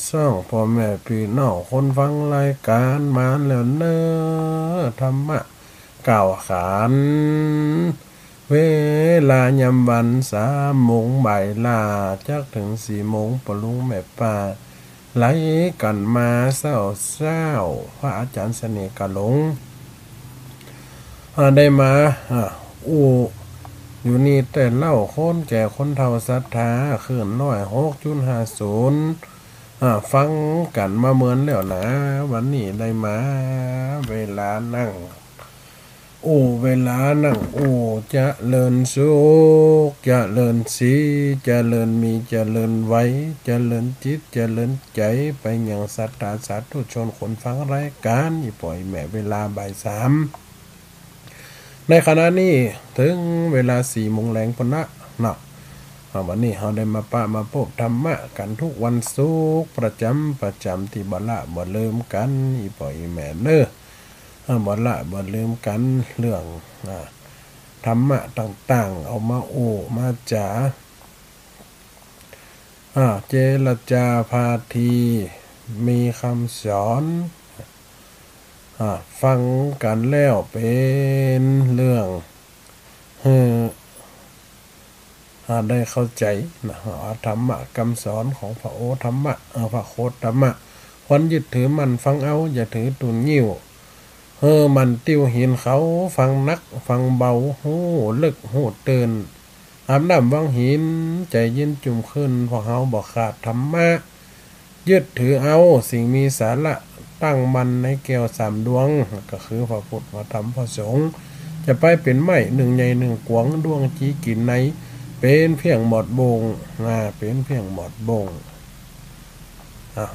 ซ่องพ่อแม่พี่น้องคนฟังรายการมาแล้วเนอธรรมะกล่าวขานเวลายำวัน3 โมงบ่ายลาจักถึง4 โมงปลุงแม่ป่าไหลกันมาเศร้าพระอาจารย์เสน่ห์กะหลงได้มาอยู่นี่แต่เล่าคนแก่คนเฒ่าศรัทธาขึ้น106.50ฟังกันมาเหมือนแล้วนะวันนี้ได้มาเวลานั่งจะเลินสุขจะเลินสีจะเลินมีจะเลินไว้จะเลินจิตจะเลินใจไปอย่างสัตตาสาธุชนคนฟังรายการอีปล่อยแม่เวลาบ่าย 3ในขณะนี้ถึงเวลา4 โมงแลงพนนะเนาะวันนี้เราได้มาพบธรรมะกันทุกวันศุกร์ประจำที่บ่ละบ่ลืมกันอีปล่อยแม่เน้อบ่ละบ่ลืมกันเรื่องธรรมะต่างๆเอามามาจ๋าเจรจาพาทีมีคำสอนฟังกันแล้วเป็นเรื่องได้เข้าใจนะธรรมะคำสอนของพระโอธรรมะพระโคตธรรมะควรยึดถือมันฟังเอาอย่าถือตุนยิ้วมันติ้วหินเขาฟังนักฟังเบาหูลึกหูเตือนอาบน้ำวังหินใจเย็นจุ่มขึ้นพอเฮาบอกขาดธรรมะยึดถือเอาสิ่งมีสาระตั้งมันในแก้ว3 ดวงก็คือพระพุทธพระธรรมพระสงฆ์จะไปเป็นไม้1 ใหญ่ 1 กวงดวงจีกินในเป็นเพียงหมดบงเป็นเพียงหมดบง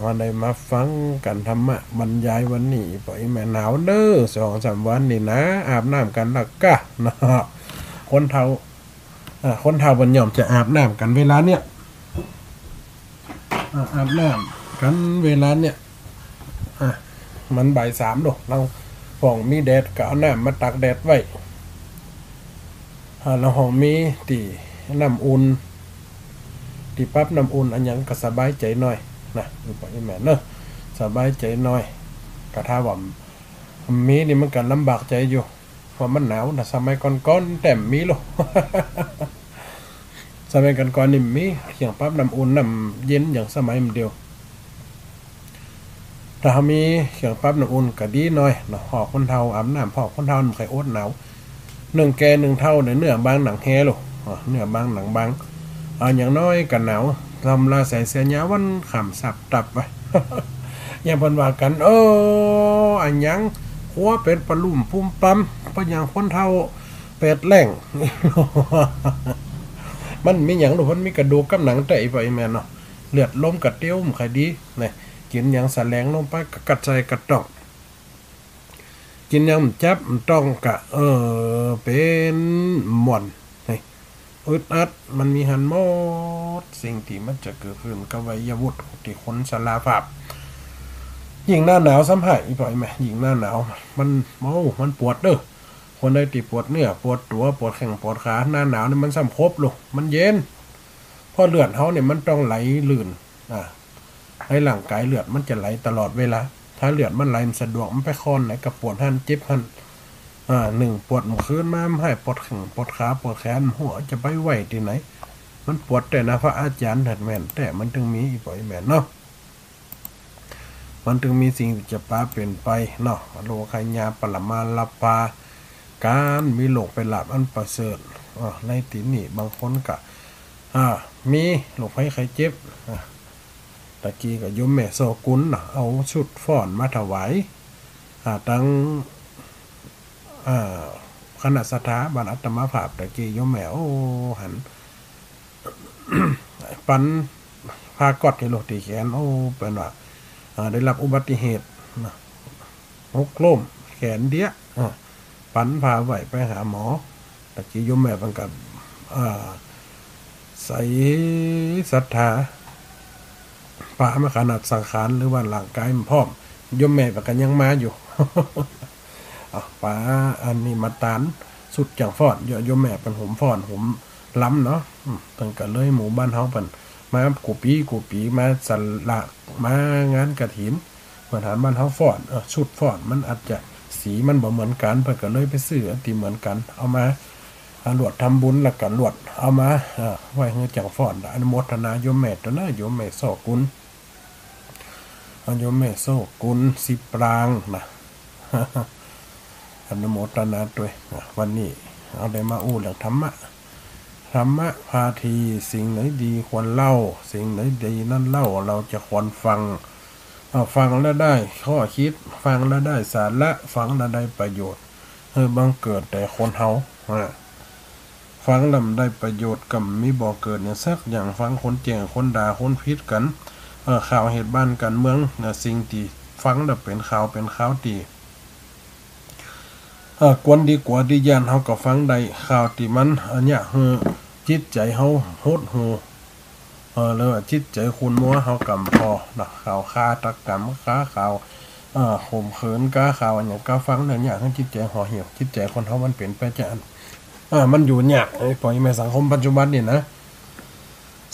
วันใดมาฟังกันธรรมะบรรยายวันนี้ปล่อยแม่หนาวเด้อ2-3 วันนี่นะอาบน้ำกันละกะนะคนเฒ่าบรรยอมจะอาบน้ำกันเวลาเนี้ยอาบน้ำกันเวลาเนี้ยมันบ่าย 3ดอกเราห้องมีแดดก็เอาน้ำมาตักแดดไว้เราห้องมีตีน้ำอุ่นตีปั๊บน้ำอุ่นอันยังก็สบายใจหน่อยนะอยู่ปะแม่เนอะสบายใจหน่อยกระทาว่ามีนี่มันกันลำบากใจอยู่เพราะมันหนาวนะสมัยก่อนแต่มีหรอ สมัยก่อนนี่มีเขียงปั๊บน้ำอุ่นน้ำเย็นอย่างสมัยมันเดียวถ้ามีเขียงปั๊บน้ำอุ่นก็ดีหน่อยเนาะหอกคนเฒ่าอาบน้ำหอกคนเฒ่ามันไข่อดหนาว1 แก 1 เท่าเนื้อบางหนังแฮหรอเนื้อบางหนังบางอย่างน้อยกันหนาวทำลาใส่เสียหยาวันขำสับตับไป อย่างพันว่ากันอันยังหัวเป็ดปลาลุ่มพุ่มปั๊มเพราะอย่างคนเท่าเป็ดแหล่ง มันมีอย่างหรือมันมีกระดูกกับหนังไตไปแม่เนาะเลือดลมกระเตี้ยวมันใครดีเนี่ยกินอย่างแสลงลงไปกัดใจกระตอกกินอย่างจับต้องกะเป็นหม่อนอึดอัดมันมีหันหมดสิ่งที่มันจะเกิดขึ้นกับวัยวุฒิที่คนชราภาพยิ่งหน้าหนาวสัมผัสอีกปล่อยไหมยิ่งหน้าหนาวมันปวดเด้อคนใดที่ปวดเนื้อปวดตัวปวดแข้งปวดขาหน้าหนาวนี่มันซ้ำครบลูกมันเย็นพอเลือดเขาเนี่ยมันต้องไหลลื่นให้ร่างกายเลือดมันจะไหลตลอดเวลาถ้าเลือดมันไหลมันสะดวกมันไปคอนไหนกับปวดหันเจ็บหัน1 ปวดคืนมาให้ปวดแข้งปวดขาปวดแขนหัวจะไปไหวที่ไหนมันปวดแต่นะพระอาจารย์ถัดแม่นแต่มันถึงมีอีปล่อยแม่นเนาะมันถึงมีสิ่งที่จะปาเปลี่ยนไปเนาะโลกายาปรมาลปาการมีโลกไปหลับอันประเสริฐในที่นี้บางคนก็มีโรคภัยไข้เจ็บตะกี้ก็ยมแม่โซกุลเอาชุดฟ้อนมาถวายตั้งคณะสถาบันอัตมาภาพตะกี้ยมแม่หัน ปันพากอดที่โลตีแขนเป็นว่าได้รับอุบัติเหตุหกล้มแขนเดี้ยปันพาไหวไปหาหมอตะกี้ยมแม่บังกับใส่ศรัทธาป่ามาขนาดสังขารหรือว่าร่างกายมันพร้อมยมแม่บังกันยังมาอยู่ ป่าอันนี้มาตานสุดจังฟอดยมแม่เป็นผมฟอนผมล้ำเนาะตั้งแต่เลยหมู่บ้านเฮาเป็น มากูปีมาสละมางานกฐินเหมือนฐานบ้านเฮาฟ้อนชุดฟ้อนมันอาจจะสีมันบ่เหมือนกันเพิ่นก็เลยไปซื้ออันที่เหมือนกันเอามาลวดทำบุญแล้วก็ลวดเอามาไว้ให้จังฟ้อนอนุโมทนาโยมแม่ตัวนะโยมแม่โซกุลโยมแม่โซกุลสิปรางนะอนุโมทนาด้วยวันนี้เอาได้มาอู้เรื่องธรรมะพาทีสิ่งไหนดีควรเล่าสิ่งไหนดีนั่นเล่าเราจะควรฟังฟังแล้วได้ข้อคิดฟังแล้วได้สาระฟังแล้วได้ประโยชน์บังเกิดแต่คนเฮาฟังแล้วได้ประโยชน์กับมีบ่เกิดเนี่ยสักอย่างฟังคนแจ้งคนด่าคนพิษกันข่าวเหตุบ้านกันเมืองสิ่งที่ฟังแล้วเป็นข่าวดีกวนดีกว่าดีย่านเฮาก็ฟังได้ข่าวที่มันอันเนี้ยจิตใจเฮาโหดหูแล้วจิตใจคุณมัวเฮากำพอนะข่าวฆาตกรรมข่าวข่มขืนข่าวอันอย่างฟังแล้วเนี่ยให้จิตใจห่อเหี่ยวจิตใจคนเฮามันเป็นไปจังมันอยู่ยากปล่อยแม่สังคมปัจจุบันนี่นะ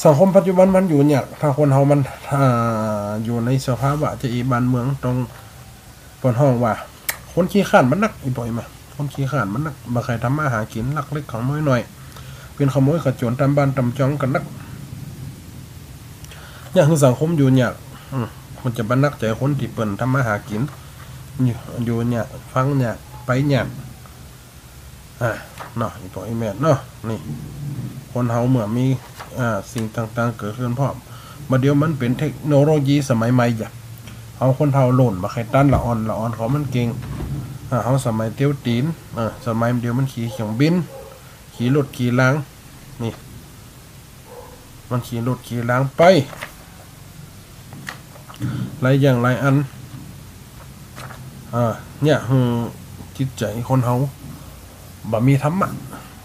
สังคมปัจจุบันมันอยู่ยากถ้าคนเฮามันอยู่ในสภาวะจะบ้านเมืองตรงปนห้องว่าคนขี้ข้านมันนักปล่อยมาคนขี้ข้านมันนักบ่ใครทำมาหากินลักเล็กของน้อยหน่อยเป็นขโมยขโจรตามบ้านตามจ้องกันนักอย่างคือสังคมอยู่เนี่ยมันจะบรรลักใจคนที่เปิ่นทำมาหากินอยู่เนี่ยฟังเนี่ยไปเนี่ยเนาะอีพ่ออีแม่เนาะนี่คนเฮาเมื่อมีสิ่งต่างๆเกิดขึ้นพร้อมมาเดี๋ยวมันเป็นเทคโนโลยีสมัยใหม่จ้ะเอาคนเฮาโหล่นมาใครตั้นละอ่อนเขามันเก่งเฮาสมัยเตี้ยวตีนสมัยเดียวมันขี่เครื่องบินขี่รถขี่ล้างนี่มันขี่รถขี่ล้างไปหลายอย่างหลายอันเนี่ยจิตใจคนเฮาบ่มีธรรมะ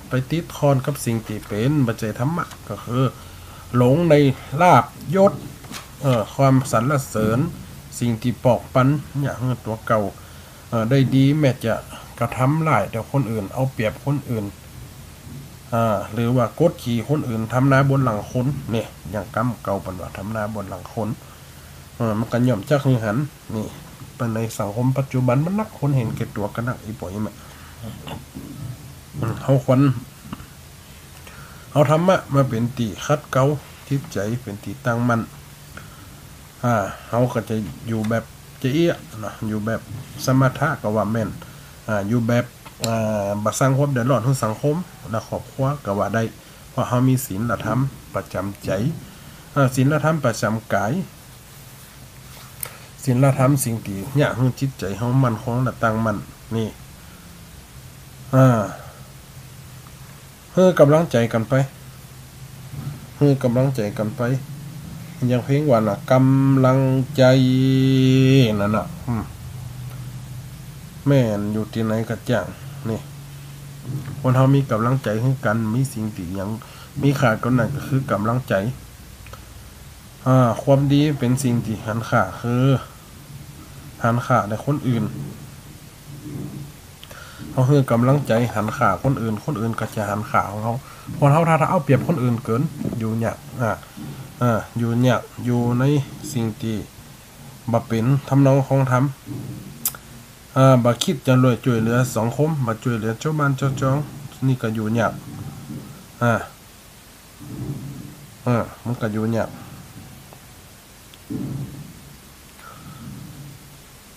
ไปติดคอนกับสิ่งที่เป็นบัจจัยธรรมะก็คือหลงในลาภยศความสรรเสริญสิ่งที่ปอกปันอย่างตัวเก่าได้ดีแม้จะกระทำร้ายแต่คนอื่นเอาเปรียบคนอื่นหรือว่ากดขี่คนอื่นทำนาบนหลังคนเนี่ยอย่างกรรมเก่าปันว่าทำนาบนหลังคนมันกันย่อมจักนี่หันนี่เป็นในสังคมปัจจุบันมันนักคนเห็นแก่ตัวกันนักอีป่อยแม่เขาควรเอาธรรมะมาเป็นตีคัดเกาจิตใจเป็นตีตั้งมั่นเขาก็จะอยู่แบบเจี๊ยนะอยู่แบบสมถะก็ว่าแม่นอยู่แบบบัสร้างความเดือดร้อนของสังคมและครอบครัวก็ว่าได้เพราะเขามีศีลธรรมประจำใจศีลธรรมประจำกายศีลธรรมสิ่งที่เนี่ยให้จิตใจเขามั่นคงและตั้งมั่นนี่กำลังใจกันไปกำลังใจกันไปอย่างเพลงว่าน่ะกำลังใจนั่นน่ะแม่นอยู่ที่ไหนก็จ้างนี่คนเฮามีกำลังใจให้กันมีสิ่งที่ยังมีขาดก็นั่นก็คือกำลังใจความดีเป็นสิ่งที่หันค่าคือหันค่าในคนอื่นเขาคือกำลังใจหันค่าคนอื่นก็จะหันค่าของเขาคนเฮาถ้าเอาเปรียบคนอื่นเกินอยู่เนี่ยอยู่เนี่ยอยู่ในสิ่งที่บ่เป็นทำนองของธรรมบ่คิดจะรวยช่วยเหลือสังคมบ่ช่วยเหลือเจ้าบ้านเจ้าจองนี่ก็อยู่เนี่ยมันก็อยู่เนี่ย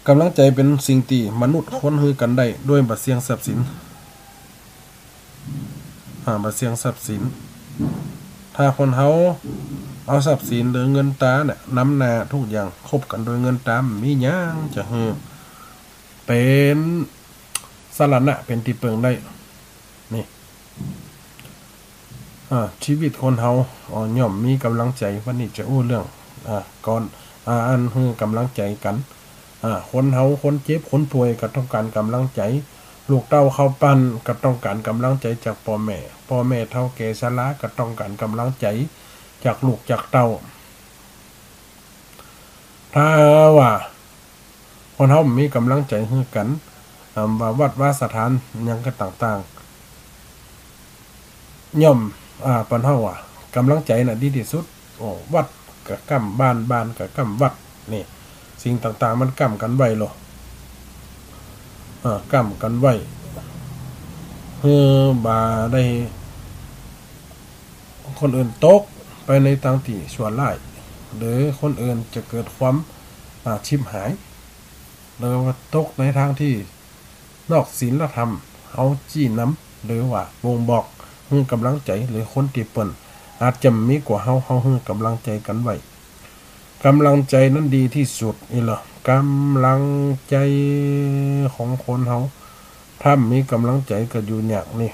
กำลังใจเป็นสิ่งที่มนุษย์ค้นฮือกันได้ด้วยบ่เสี่ยงทรัพย์สินบ่เสี่ยงทรัพย์สินถ้าคนเฮาเอาทรัพย์สินหรือเงินตาเนี่ยนำหน้าทุกอย่างคบกันโดยเงินตามีหยังจะเป็นสรณะเป็นที่เปิงได้นี่ชีวิตคนเฮาย่อมมีกำลังใจวันนี้จะอู้เรื่องก่อนอันคือกำลังใจกันคนเฮาคนเจ็บคนป่วยก็ต้องการกำลังใจลูกเต้าเข้าปั้นก็ต้องการกำลังใจจากพ่อแม่เฒ่าแก่ชราก็ต้องการกำลังใจจากลูกจากเต้าถ้าว่าคนเฮามีกำลังใจให้กันว่าวัดว่าสถานหยังก็ต่างๆย่อมปานเฮากำลังใจน่ะดีที่สุด โอ้วัดกับกำบ้านบ้านกับกำวัดนี่สิ่งต่างๆมันกำกันไว้หรอกำกันไว้เฮือบาได้คนอื่นตกไปในทางที่ชั่วร้ายหรือคนอื่นจะเกิดความชิบหายหรือว่าตกในทางที่นอกศีลธรรมเอาจี้น้ำหรือว่าบ่งบอกให้กำลังใจหรือคนที่เปิ่นอาจจะมีกว่าเฮาให้กำลังใจกันไว้กำลังใจนั้นดีที่สุดนี่เหรอกำลังใจของคนเฮาถ้ามีกำลังใจก็อยู่เนี่ยนี่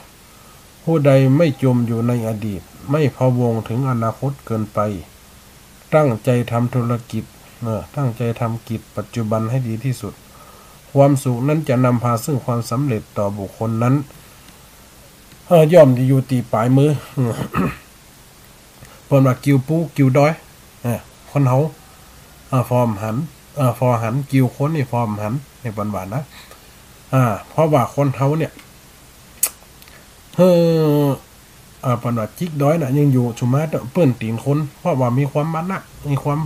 ผู้ใดไม่จมอยู่ในอดีตไม่พะวงถึงอนาคตเกินไปตั้งใจทำธุรกิจตั้งใจทำกิจปัจจุบันให้ดีที่สุดความสุขนั้นจะนำพาซึ่งความสำเร็จต่อบุคคลนั้นย่อมจะอยู่ตีปลายมือเปิดว่ากิวปูกิวดอยคนเฮาฟอร์มหันฟอหันกิวคนนี่ฟอร์มหันในบานๆนะเพราะว่าคนเฮาเนี่ยเปิดว่าจิกดอยน่ะยังอยู่ชุมาเปิ้นตีนคนเพราะว่ามีความมันนะมีความ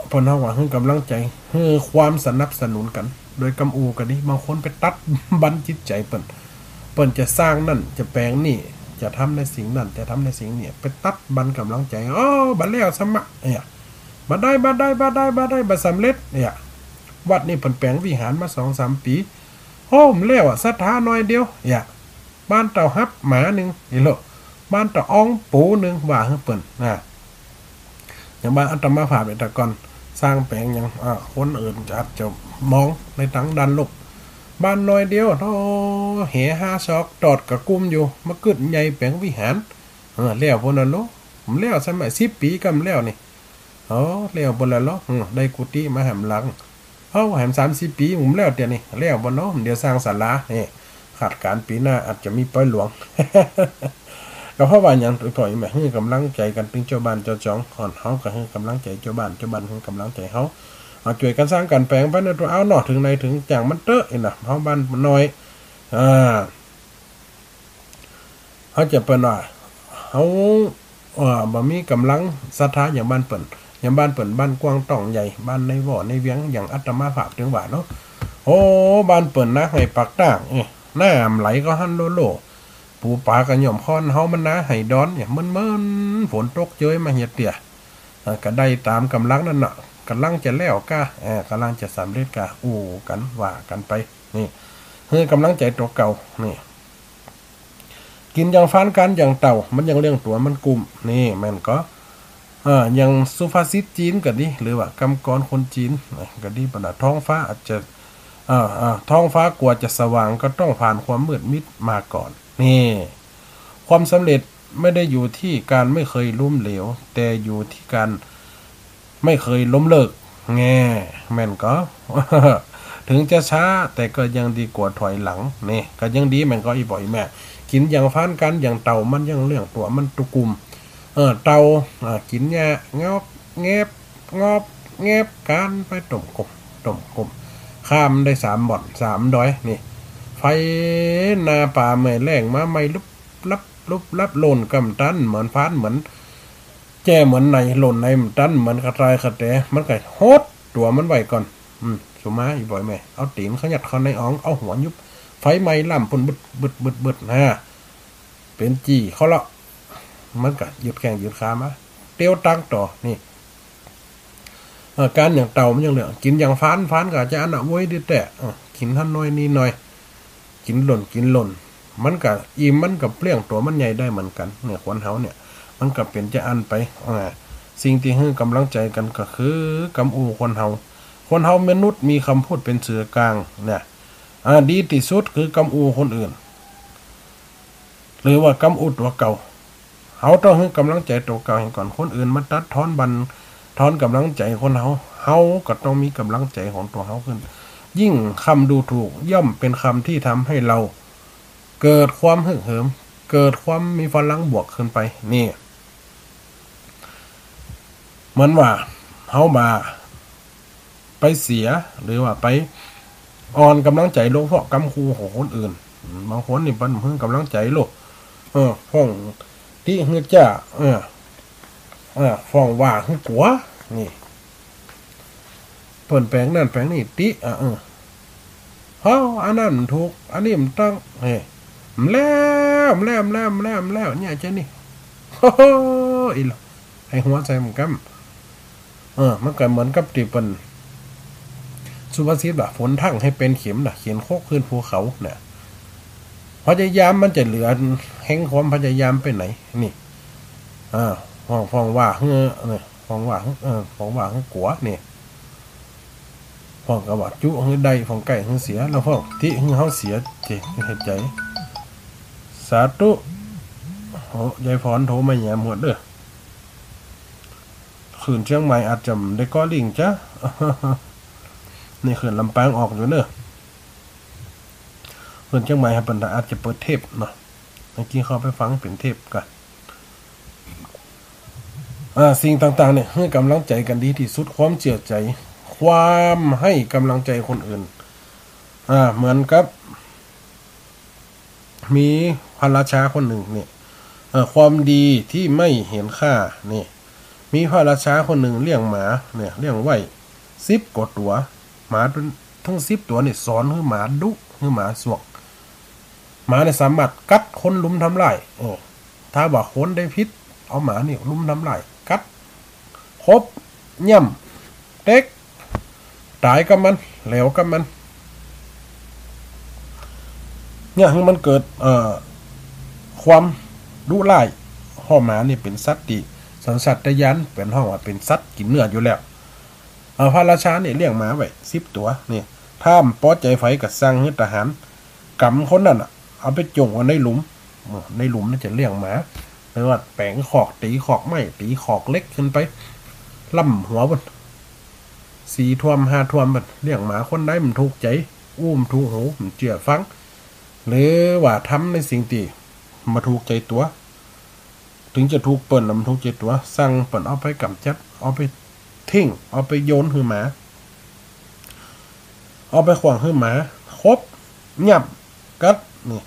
เพิ่นเฮาว่าให้กำลังใจให้ความสนับสนุนกันโดยกำอูกันนี่บางคนไปตัดบันจิตใจเปิ้นจะสร้างนั่นจะแปลงนี่จะทำในสิ่งนั้นจะทำในสิ่งนี้ไปตัดบันกำลังใจบัดแล้วสมะเนี่ยบัดได้บัดสำเร็จเนี่ยวัดนี่เพิ่นแปลงวิหารมา 2-3 ปีโอ้มแล้วศรัทธาน้อยเดียวเนี่ยบ้านเต่าฮับหมานึงนี่โลบ้านเต่าอ้องปูนึงว่าให้เปิ้นอย่างบ้านอัตมาภาพแต่ก่อนสร้างแปลงอย่างคนอื่นอาจจะมองในทางดันลบบ้านน้อยเดียวเห5 ศอกตอดกับกุ้มอยู่มากึดใหญ่แปลงวิหารแล้วพวกนั้นโลผมแล้วสมัย10 ปีกำแล้วนี่แล้วบนละล้อได้กุฏิมาแหมหลังแหม30 ปีผมแล้วเดี๋ยวนี้แล้วบนเนาะเดี๋ยวสร้างศาลานี่ขาดการปีหน้าอาจจะมีป้อยหลวง ก็เพราะว่าอย่างตัวอีแม่ให้กำลังใจกันถึงเจ้าบ้านเจ้าจองก่อนเฮาก็ให้กำลังใจเจ้าบ้านให้กำลังใจเฮาช่วยกันสร้างกันแปลงไปในตัวเอาเนาะถึงในถึงจังมันเตอะนี่น่ะเฮาบ้านน้อยเฮาจะเปิ้นว่าเฮาบ่มีกำลังศรัทธาอย่างบ้านเปิ้นอย่างบ้านเปิ้นบ้านกว้างต้องใหญ่บ้านในบ่อในเวียงอย่างอัตมาภาพถึงว่าเนาะบ้านเปิ้นนะให้ปักต่างน้ำไหลก็หันโลปูปลากันย่อมค้อนเฮามันนะให้ดอนเนี่ยมันฝนตกเจยมาเหียเตี่ยก็ได้ตามกำลังนั่นน่ะกำลังจะแล้วกะกำลังจะสำเร็จกะกันว่ากันไปนี่เฮ้ยกำลังใจตัวเก่านี่กินอย่างฟันกันอย่างเต่ามันยังเรื่องตัวมันกลุ่มนี่แม่นก็อย่างสุภาษิตจีนก็ดีหรือว่ากำกรคนจีนก็ดีปะนะท้องฟ้าอาจจะท้องฟ้ากว่าจะสว่างก็ต้องผ่านความมืดมิดมาก่อนนี่ความสำเร็จไม่ได้อยู่ที่การไม่เคยล้มเหลวแต่อยู่ที่การไม่เคยล้มเลิกแม่นก็ ถึงจะช้าแต่ก็ยังดีกว่าถอยหลังนี่ก็ยังดีแม่นก็อีบ่อยแม่กินอย่างฟ้านกันอย่างเต่ามันยังเรื่องตัวมันตุกุมเต่ากินแง่งอบแงบการไปต้มกบข้ามได้3 บ่อน3 ดอยนี่ไฟนาป่าเมื่อแรงมาไม่ลุบลับหล่นกำตันเหมือนฟ้านเหมือนแจ้เหมือนในหล่นในมันตันเหมือนกระต่ายกระแตมันก็โหดตัวมันไว้ก่อนสุมาอีบ่อยแม่เอาตีนเขาหยัดเขาในอ่องเอาหัวยุบไฟไหม้ล่ำปุ่นบึดเป็นจี้เขาละมันก็หยุดแข่งหยุดขามาเตี้ยวตั้งต่อนี่การอย่างเต่ามันยังเหลือกินอย่างฟ้านก็จะอันน่ะโว้ยดิแต่กินท่านน้อยนี่หน่อยกินหล่นมันก็อิ่มมันก็เปรี้ยงตัวมันใหญ่ได้เหมือนกันเนี่ยควันเฮาเนี่ยมันก็เป็นจะอันไปสิ่งที่ให้กำลังใจกันก็คือกำอูคนเฮามนุษย์มีคำพูดเป็นสื่อกลางเนี่ยดีที่สุดคือกำอูคนอื่นหรือว่ากำอูตัวเก่าเฮาต้องให้กำลังใจตัวเก่าก่อนคนอื่นมาตัดทอนกำลังใจคนเฮาก็ต้องมีกำลังใจของตัวเฮาขึ้นยิ่งคำดูถูกย่อมเป็นคำที่ทำให้เราเกิดความฮึกเหิมเกิดความมีพลังบวกขึ้นไปนี่เหมือนว่าเฮามาไปเสียหรือว่าไปอ่อนกำลังใจลงเพราะกำคูของคนอื่นบางคนนี่เพิ่นกำลังใจโลกพ่องที่เฮือจ้า ฟ้องว่าคือกัวนี่เปิ่นแปลงนั่นแปลงนี่ติเฮาอันนั้นถูกอันนี้มันต้องมันแล้วเนี่ยจะนี่โอ้โหอีหลอให้หัวใจมันกำมันก็เหมือนกับที่เป็นสุภาษิตว่าฝนทั้งให้เป็นเข็มน่ะเขียนโคกขึ้นภูเขาเนี่ยพยายามมันจะเหลือแห่งความพยายามไปไหนนี่ฟ้องว่าฟ้องว่ากัวนี่ฟ้องกับว่าจุใดฟ้องไก่เสียแล้วฟ้องที่เฮาเสียเจ๊เฮ็ดใจสาธุโอ้ยายพรโทรมาแย่หมดเด้อคืนเชียงใหม่อาจจะได้ก้อลิงจ้ะนี่คืนลำปางออกอยู่เด้อคืนเชียงใหม่ครับเพิ่นอาจจะเปิดเทปเนาะเมื่อกี้เข้าไปฟังเป็นเทปกันสิ่งต่างๆเนี่ยให้กำลังใจกันดีที่สุดความเชื่อใจความให้กำลังใจคนอื่นเหมือนกับมีพระราชาคนหนึ่งเนี่ยความดีที่ไม่เห็นค่านี่มีพระราชาคนหนึ่งเลี้ยงหมาเนี่ยเลี้ยงไว้10 กว่าตัวหมาทั้ง10 ตัวเนี่ยสอนให้หมาดุให้หมาสวกหมาเนี่ยสามารถกัดคนลุมทำลายถ้าว่าคนได้พิษเอาหมาเนี่ยลุมทำลายกัดครบย่ำเต็กตายกับมันเหลวกับมันเนี่ยให้มันเกิดความดุร้ายห้องหมาเนี่ยเป็นสัตว์ที่สัญชาตญาณเป็นห้องว่าเป็นสัตว์กินเนื้ออยู่แล้วพระราชาเนี่ยเลี้ยงหมาไว้10 ตัวเนี่ยถ้าป้อใจไฟกับสร้างให้ทหารกำคนนั้นเอาไปจงไว้ในหลุมนี่จะเลี้ยงหมาหรือว่าแปลงขอกตีขอกไม่ตีขอกเล็กขึ้นไปล่ำหัวบน4 ท่วม 5 ท่วมบนเลี้ยงหมาคนได้มันถูกใจมันถูกหูมันเจือฟังหรือว่าทำในสิ่งที่มาถูกใจตัวถึงจะถูกเปิ่นมันถูกใจตัวสั่งเปิ่นเอาไปกำจัดเอาไปทิ้งเอาไปโยนให้หมาเอาไปขวางให้หมาครบเงียบกัดนี่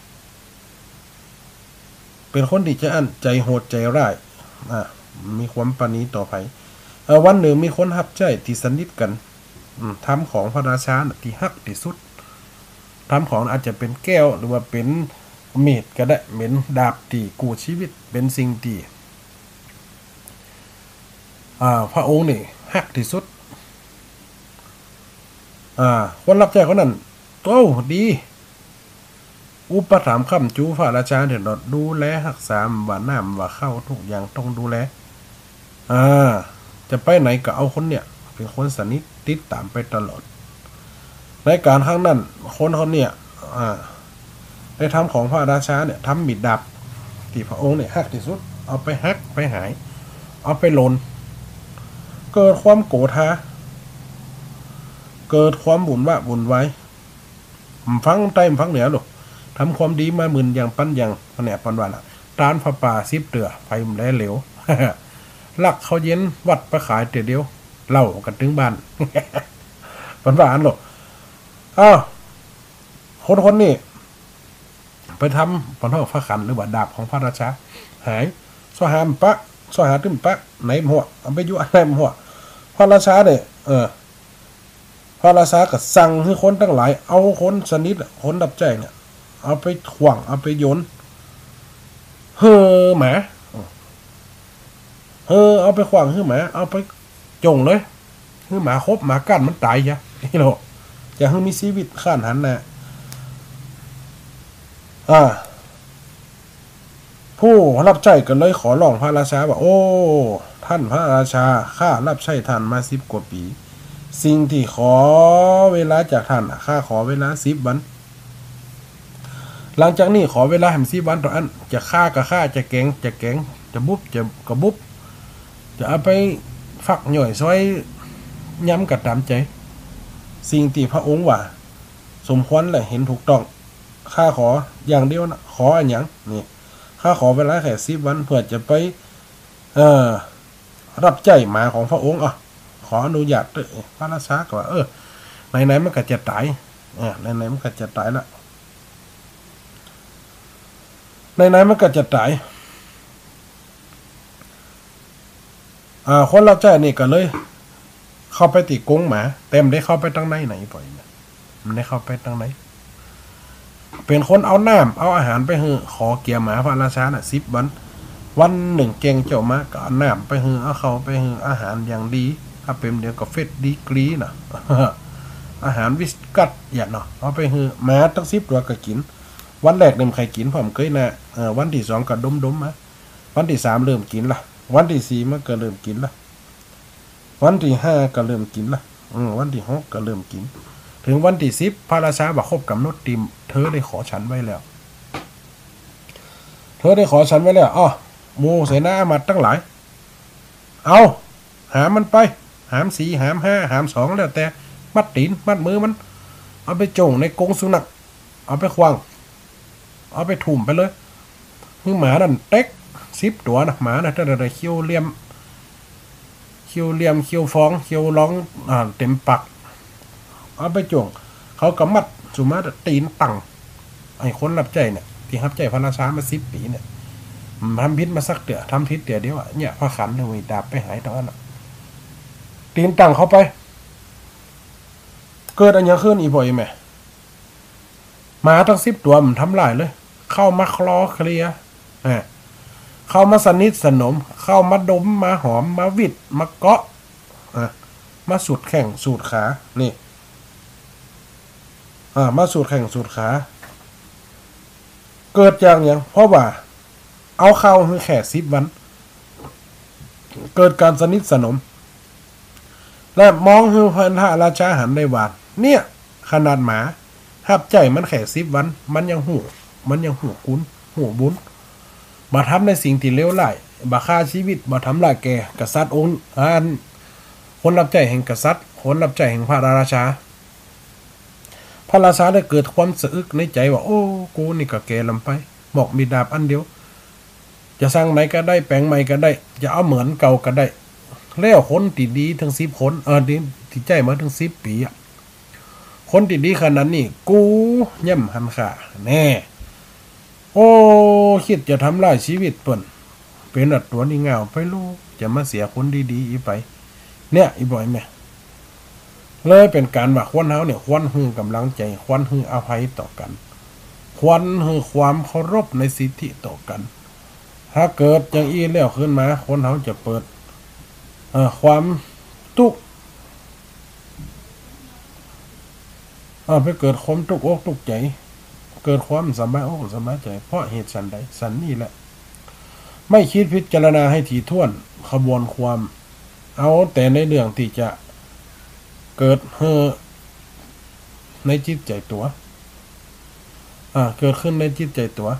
เป็นคนที่จะอันใจโหดใจร้ายมีความปานีต่อไปวันหนึ่งมีคนหับใจที่สนิทกันทำของพระราชาที่ฮักที่สุดทำของอาจจะเป็นแก้วหรือว่าเป็นเม็ดก็ได้เป็นดาบที่กู้ชีวิตเป็นสิ่งที่พระองค์นี่ฮักที่สุดคนรับใช้คนนั้นโตดีอุปถัมภ์ค้ำจูพระราชาเดี๋ยวดูแลรักษาว่าน้ำว่าข้าวทุกอย่างต้องดูแลจะไปไหนก็เอาคนเนี่ยเป็นคนสนิทติดตามไปตลอดในการครั้งนั้นคนเนี่ยได้ทำของพระราชาเนี่ยทำบิดดับที่พระองค์เนี่ยฮักที่สุดเอาไปฮักไปหายเอาไปหล่นเกิดความโกรธาเกิดความบุญไว้ฟังใต้ฟังเหนือหรอกทำความดีมาหมื่นอย่างปั้นอย่างแผนปันวันตานพระป่า10 เตือไฟมันแล่เหลวลักเขาเย็นวัดประขายเดียวเล่ากันถึงบ้านปันว่าอันหรอกคนนี่ไปทำปนท่อพระขันหรือว่าดาบของพระราชาหายสหามปะสหาตึมปะไหนหัวเอาไปยุ่งอะไรหัวพระราชาเนี่ยพระราชาก็สั่งให้คนทั้งหลายเอาคนสนิทคนดับใจเนี่ยเอาไปขวางเอาไปโยนหมาเอาไปขวางหมาเอาไปจงเลยหมาครบหมากั้นมันตายจ้ะนี่หรอกอย่าให้มีชีวิตข้านหันนะผู้รับใช้กันเลยขอร้องพระราชาว่าโอ้ท่านพระราชาข้ารับใช้ท่านมา10 กว่าปีสิ่งที่ขอเวลาจากท่านข้าขอเวลา10 วันหลังจากนี้ขอเวลาให้10 วันต่ออันจะฆ่าก็ฆ่าจะแกงจะบุบจะกระบุบจะเอาไปฝักหน่อยซอยย้ำกับตามใจสิ่งที่พระองค์ว่าสมควรเลยเห็นถูกต้องข้าขออย่างเดียวนะขออันอย่างนี่ข้าขอเวลาแค่10 วันเพื่อจะไปรับใจหมาของพระองค์ขออนุญาตพระราชาก็ว่าไหนมันก็จะตายไหนมันก็จะตายละไหนมันก็จะตาย คนรับใช้นี่ก็เลยเข้าไปติกงหมาเต็มได้เข้าไปตั้งไหนปล่อยมันได้เข้าไปตั้งไหนเป็นคนเอาน้ำเอาอาหารไปให้ขอเกียร์หมาพระราชาน่ะ10 วันหนึ่งเก่งเจ้ามาก็เอาน้ำไปให้เอาเขาไปให้อาหารอย่างดีถ้าเป็นเดี๋ยวก็เฟสดีกรีน่ะ อาหารวิสกัดอย่างเนาะเอาไปให้หมาตั้ง10 ตัวก็กินวันแรกเริ่มใครกินผมเคยนะวันที่2ก็ดมมาวันที่3เริ่มกินละวันที่4มันก็เริ่มกินละวันที่5ก็เริ่มกินละวันที่6ก็เริ่มกินถึงวันที่10พระราชาบอกครบกำหนดติมเธอได้ขอฉันไว้แล้วอ้อหมู่เสนามาตั้งหลายเอาหามมันไปหาม4หาม5หาม2แล้วแต่มัดตีนมัดมือมันเอาไปจงในกรงสุนัขเอาไปควางเอาไปถุ่มไปเลยคือหมานั่นเต็ก10 ตัวนะหมาน่ะถ้าได้เขี้ยวเลี่ยมเขี้ยวฟองเขี้ยวร้องเต็มปักเอาไปจงเขาก็มัดสุมาตีนตังไอ้คนรับใจเนี่ยที่รับใจพระราชามา10 ปีเนี่ยทำพิษมาสักเดือทำพิษเดียวเนี่ยพระขันเลยดาบไปหายตอนนั้นตีนตังเขาไปเกิดอะไรขึ้นอีบ่อยแม่หมาทั้ง10 ตัวมันทำลายเลยเข้ามาคลอเคลียเข้ามาสนิทสนมเข้ามาดมมาหอมมาวิดมาเกาะมาสูดแข่งสูดขานี่มาสูดแข่งสูดขาเกิดอย่างเพราะว่าเอาเข้าคือแค่10 วันเกิดการสนิทสนมและมองคือพันธะราชาหันได้หวานเนี่ยขนาดหมาหับใจมันแค่10 วันมันยังหูคุ้นหูบุญบ่ทำในสิ่งที่เลวร้ายบ่ฆ่าชีวิตบ่ทำลายแก่กษัตริย์องค์คนรับใจแห่งกษัตริย์คนรับใจแห่งพระราชาได้เกิดความสะอึกในใจว่าโอ้กูนี่ก็แก่ลำไปบอกมีดาบอันเดียวจะสร้างไหนก็ได้แปลงใหม่ก็ได้จะเอาเหมือนเก่าก็ได้แล้วคนติดดีทั้ง10 คนที่ใจมาทั้ง10 ปีคนติดดีขนาดนี้กูย่ำหันขาแน่โอ้คิดจะทำลายชีวิตเปิ้นเป็นอัดตัวนี่เงาไปลูกจะมาเสียคนดีๆอีไปเนี่ยอีบ่อยแม่เลยเป็นการว่าควรเฮาเนี่ยควรฮือกำลังใจควรฮืออภัยต่อกันควรฮือความเคารพในสิทธิต่อกันถ้าเกิดอย่างอีแล้วขึ้นมาคนเฮาจะเปิดความทุกข์ไปเกิดความทุกข์อกทุกข์ใจเกิดความสบายอกสบายใจเพราะเหตุสันใดสันนี่แหละไม่คิดพิจารณาให้ถี่ถ้วนขบวนความเอาแต่ในเรื่องที่จะเกิดในจิตใจตัวเกิดขึ้นในจิตใจตัว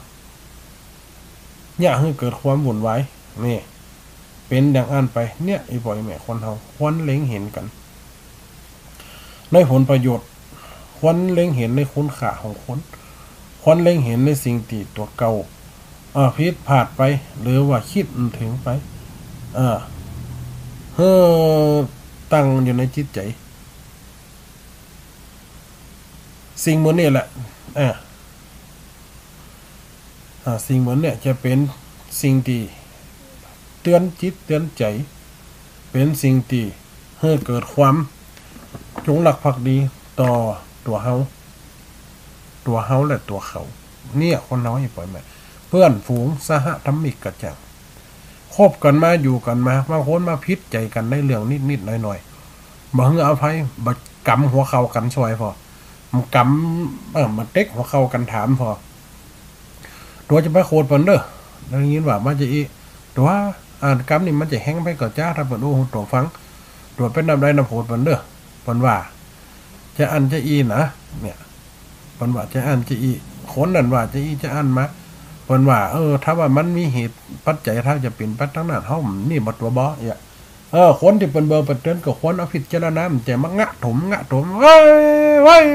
เนี่ยให้เกิดความวุ่นวายนี่เป็นอย่างอันไปเนี่ยไอ้บ่อยแม่คนเฮาควรเล็งเห็นกันในผลประโยชน์ควรเล็งเห็นในคุณค่าของคนควรเล็งเห็นในสิ่งที่ตัวเก่าผิดพลาดไปหรือว่าคิดถึงไปตั้งอยู่ในจิตใจสิ่งเหมือนนี่แหละสิ่งเหมือนเนี่ยจะเป็นสิ่งที่เตือนจิตเตือนใจเป็นสิ่งที่ให้เกิดความจงรักภักดีต่อตัวเฮาและตัวเขาเนี่ยคนเราให้ปล่อยมาเพื่อนฝูงสหธรรมิกกระจังคบกันมาอยู่กันมาบางคนมาพิษใจกันในเรื่องนิดๆหน่อยๆบ่เอาภัยบ่กำหัวเข่ากันช่วยพอมันกำมาเต็กหัวเข่ากันถามพอตัวจะไปโคตรเปิ้นเด้อได้ยินว่ามันจะอีตัวกำนี่มันจะแห้งไปก่อนจ้าถ้าเปิ้นโอ้ตัวฟังตัวเป็นนำได้นำโคตรเปิ้นเด้อเปิ้นว่าจะอันจะอีนะเนี่ยเปิ้นว่าจะอันจะอีคนนั่นว่าจะอีจะอันมาเปิ้นว่าถ้าว่ามันมีเหตุปัจจัยถ้าจะเป็นปัจจัยนั้นเฮานี่บ่ตัวบ่คนที่เป็นเบอร์เป็นเตือนก็ควรเอาพิจารณามันจะมางะถมเว้ย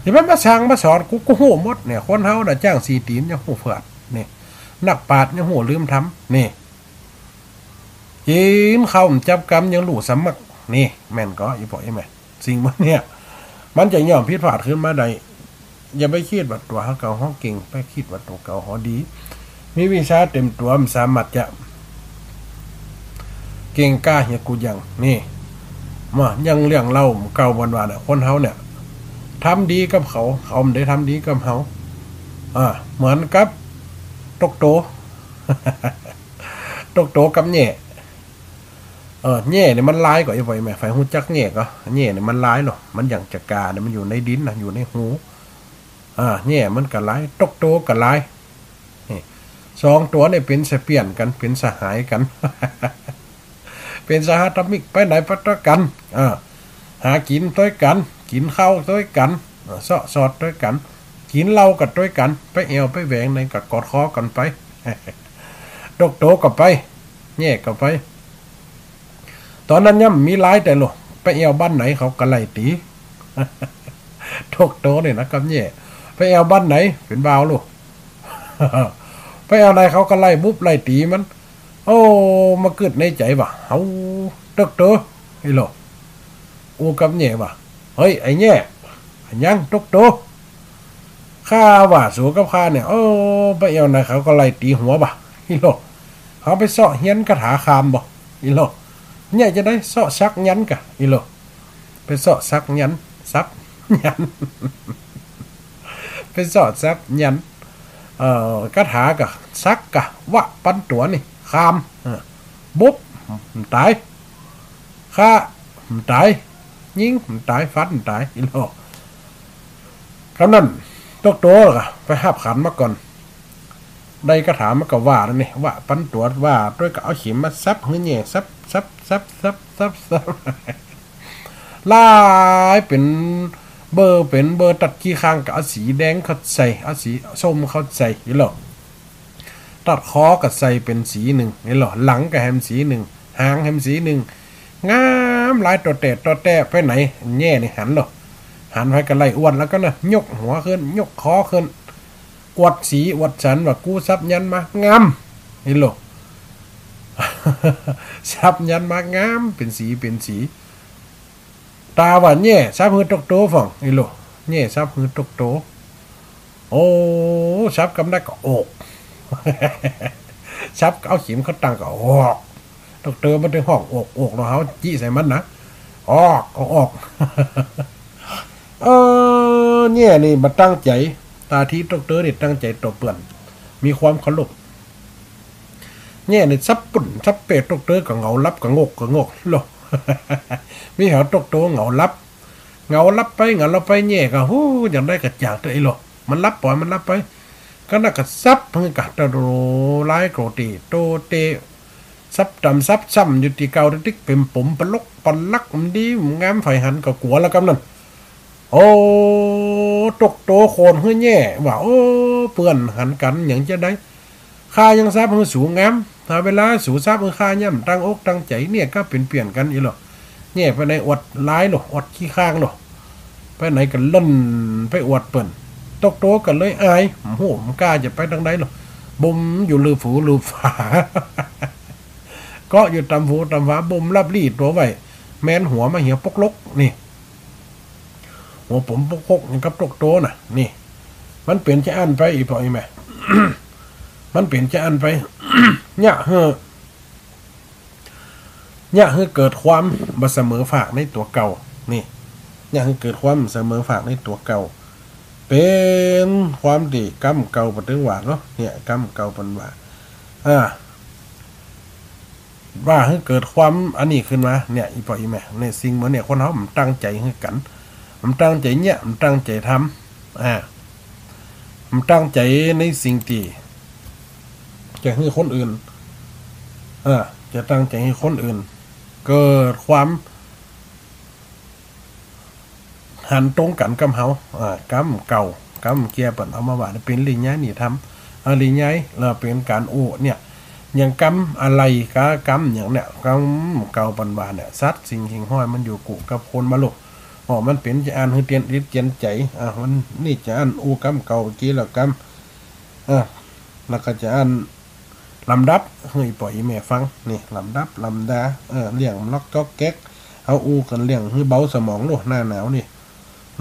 ที่มันมาสั่งมาสอนกูโหหมดเนี่ยคนเฮาน่ะจ้าง4 ตีนยังโหเฟือดนี่นักปราชญ์ยังโหลืมทำนี่กินข้าวจับกำยังหลู่สมักนี่แม่นก็อีบ่อยแม่สิ่งมันเนี่ยมันจะย่อมผิดพลาดขึ้นมาได้อย่าไปคิดว่าตัวเก่าเฮาเก่งไปคิดว่าตัวเก่าเฮาดีมีวิชาเต็มตัวมันสามารถจะ เก่งกล้าเฮียกูยังนี่มายังเรื่องเล่าเก่าวันๆเนี่ยคนเฮาเนี่ยทำดีกับเขาไม่ได้ทำดีกับเขาเหมือนกับตกโต ตกโตกับแง่แง่เนี่ยมันร้ายกว่าไอ้ไฟแม่ไฟหูจักแง่ก็แง่เนี่ยมันร้ายหรอมันอย่างจักราเนี่ยมันอยู่ในดินนะอยู่ในหูแง่มันก็ร้ายตกโตก็ร้ายสองตัวเนี่ยเป็นเสเปียนกันเป็นสหายกัน เป็นสหธมิกไปไหนพัตกันหากินด้วยกันกินข้าวด้วยกันสอดด้วยกันกินเหล้ากันด้วยกันไปเอวไปแหวงในกับกอดคอกันไป ดกโตกับไปแย่กับไปตอนนั้นย่ำมีร้ายแต่หรอไปเอวบ้านไหนเขาก็ไล่ตี ดกโตเนี่ยนะกับแย่ไปเอวบ้านไหนเป็นบ่าวลูก ไปเอาไหนเขาก็ไล่บุบไล่ตีมันโอ้มาเกิดในใจว่ะเฮาดกโตไอ้หรออูกับแย่ว่ะเฮ้ยไอ้แย่ยังดกโตข้าว่าสูกับข้าเนี่ยโอ้ไปเอาไหนเขาก็ไล่ตีหัวบ่ะอีโลเขาไปเสาะเฮียนคาถาคามบ่อีโลเนี่ยจะได้เสาะซักยันกะอีโลไปเสาะซักยันซับยัน ไปเสาะซับยันคาถากะซักกะวะปันตัวนี่คามบุ๊บตายข้าตายยิงตายฟันตายอีโลคำนั้นตกตัวกะไปหับขันมาก่อนได้กระถามมันก็ว่าแล้วนี่ว่าปันตัวว่าด้วยก็เอาเข็มมาซับเงี้ยเนี่ยซับลายเป็นเบอร์ตัดขี้ข้างกับเอาสีแดงเขาใส่เอาสีส้มเขาใส่นี่หรอตัดคอกับใส่เป็นสีหนึ่งนี่หรอหลังกับแฮมสีหนึ่งหางแฮมสีหนึ่งงามลายตัวแต่ไปไหนแง่นี่หันหรอหันไปกันไล่อ้วนแล้วก็นะยกหัวขึ้นยกคอขึ้นอวดสีอวดสันว่ากูซับยันมางามเห็นหรอ ซับยันมางามเป็นสีตาว่าแย่ซับหือตกโตฝั่งเห็นหรอแย่ซับหือตกโตโอ้ซับกำได้ก็อก ซับเอาเข็มเขาตั้งก็ออกตกโตมันถึงห้องอกเราเขาจี้ใส่มันนะออก เนี่ยนี่มาตั้งใจตาที่ดรเนี่ยตั้งใจต่อเปื่อนมีความเคารพเนี่ยนี่ซับปุ่นซับเป็ดดรกับเงาลับกับงกหรอ มีเหรอดรเงาลับไปเงาเราไปเนี่ยก็ฮู้อย่างได้กระจ่างตัวไอ้หรอมันรับปล่อยมันรับไปก็น่าก็ซับเพื่อกัดตะโรไล่โกรตีโตเตซับดำซับซ้ำอยู่ที่เก่าติ๊กเป็นผมปลกปลักมันดีงามไฟหันกับกัวแล้วกันนั่นโอ้ตกโตโคนเฮ้ยแย่ว่าโอ้เปื่อนหันกันอย่างจะได้ข้ายังทราบเฮ้ยสูงงามถ้าเวลาสูทราบเฮ้ยข้าย่ำตั้งอกตั้งใจเนี่ยก็เปลี่ยนกันอีหรอแย่ไปในอวดร้ายหรออวดขี้ข้างหรอไปไหนกันเล่นไปอวดเปิ่นตกโตกันเลยอายโหมกล้าจะไปทางใดหรอบุมอยู่ลือฝูลือฝา ก็อยู่ตำหูตำฝาบุมรับรีดตัวไว้แมนหัวมาเหี่ยวปกลกนี่หัวผมปกอย่างกับตกโตน่ะนี่มันเปลี่ยนจะอันไปอีพออีแม่ มันเปลี่ยนจะอันไป เนี่ยเกิดความบ่เสมอฝากในตัวเก่านี่เนี่ยเกิดความเสมอฝากในตัวเก่าเป็นความดีกรรมเก่าปะตึงหวานเนาะเนี่ยกรรมเก่าปันว่าว่าให้เกิดความอันนี้ขึ้นมาเนี่ยอีพออีแม่ในสิ่งเหมือนเนี่ยคนเขามันตั้งใจให้กันมันตั้งใจเนี่ยมันตั้งใจทำมันตั้งใจในสิ่งที่จะให้คนอื่นจะตั้งใจให้คนอื่นเกิดความหันตรงกันกับเขากรรมเก่ากรรมเกียร์เปิดเอามาว่าเป็นลิงย้ายนี่ทำลิงย้ายเราเป็นการเนี่ยอย่างกรรมอะไรกรรมอย่างเนี้ยกรรมเก่าปันวานเนี่ยซัดสิ่งห้อยมันอยู่กูกับคนมาลุกมันเป็นจะอ่านให้เตียนริดเตียนใจมันนี่จะอ่านกรรมเก่ากี้แล้วกรรมแล้วก็จะอ่านลำดับให้ปล่อยแม่ฟังนี่ลำดับลำดาเลี้ยงล็อกก็แก๊กเอากันเลี้ยงให้เบาสมองโลหน้าหนาวนี่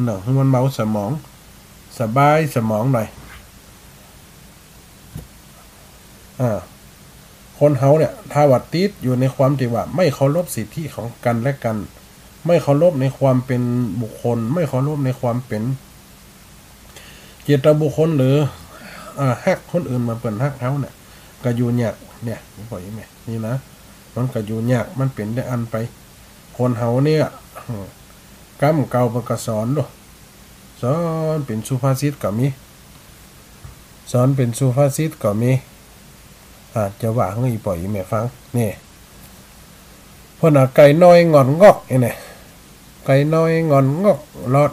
หนึ่งให้มันเบาสมองสบายสมองหน่อยค คนเฮาเนี่ยถ้าว่าติดอยู่ในความที่ว่าไม่เคารพสิทธิของกันและกันไม่เคารพในความเป็นบุคคลไม่เคารพในความเป็นเจตบุคคลหรือฮักคนอื่นมาเป็นฮักเฮาเนี่ยก็อยู่ยากเนี่ยนี่บอกยังไงนี่นะมันก็อยู่ยากมันเป็นได้อันไปคนเฮาเนี่ยกำเก่ามันก็สอนด้วยสอนเป็นสุภาษิตก็มีสอนเป็นสุภาษิตก็มีอาจจะว่าให้ปล่อยแม่ฟังนี่เพราะน่ะไก่น้อยงอนงอกไอ้เนี่ยไก่น้อยงอนงอกรอด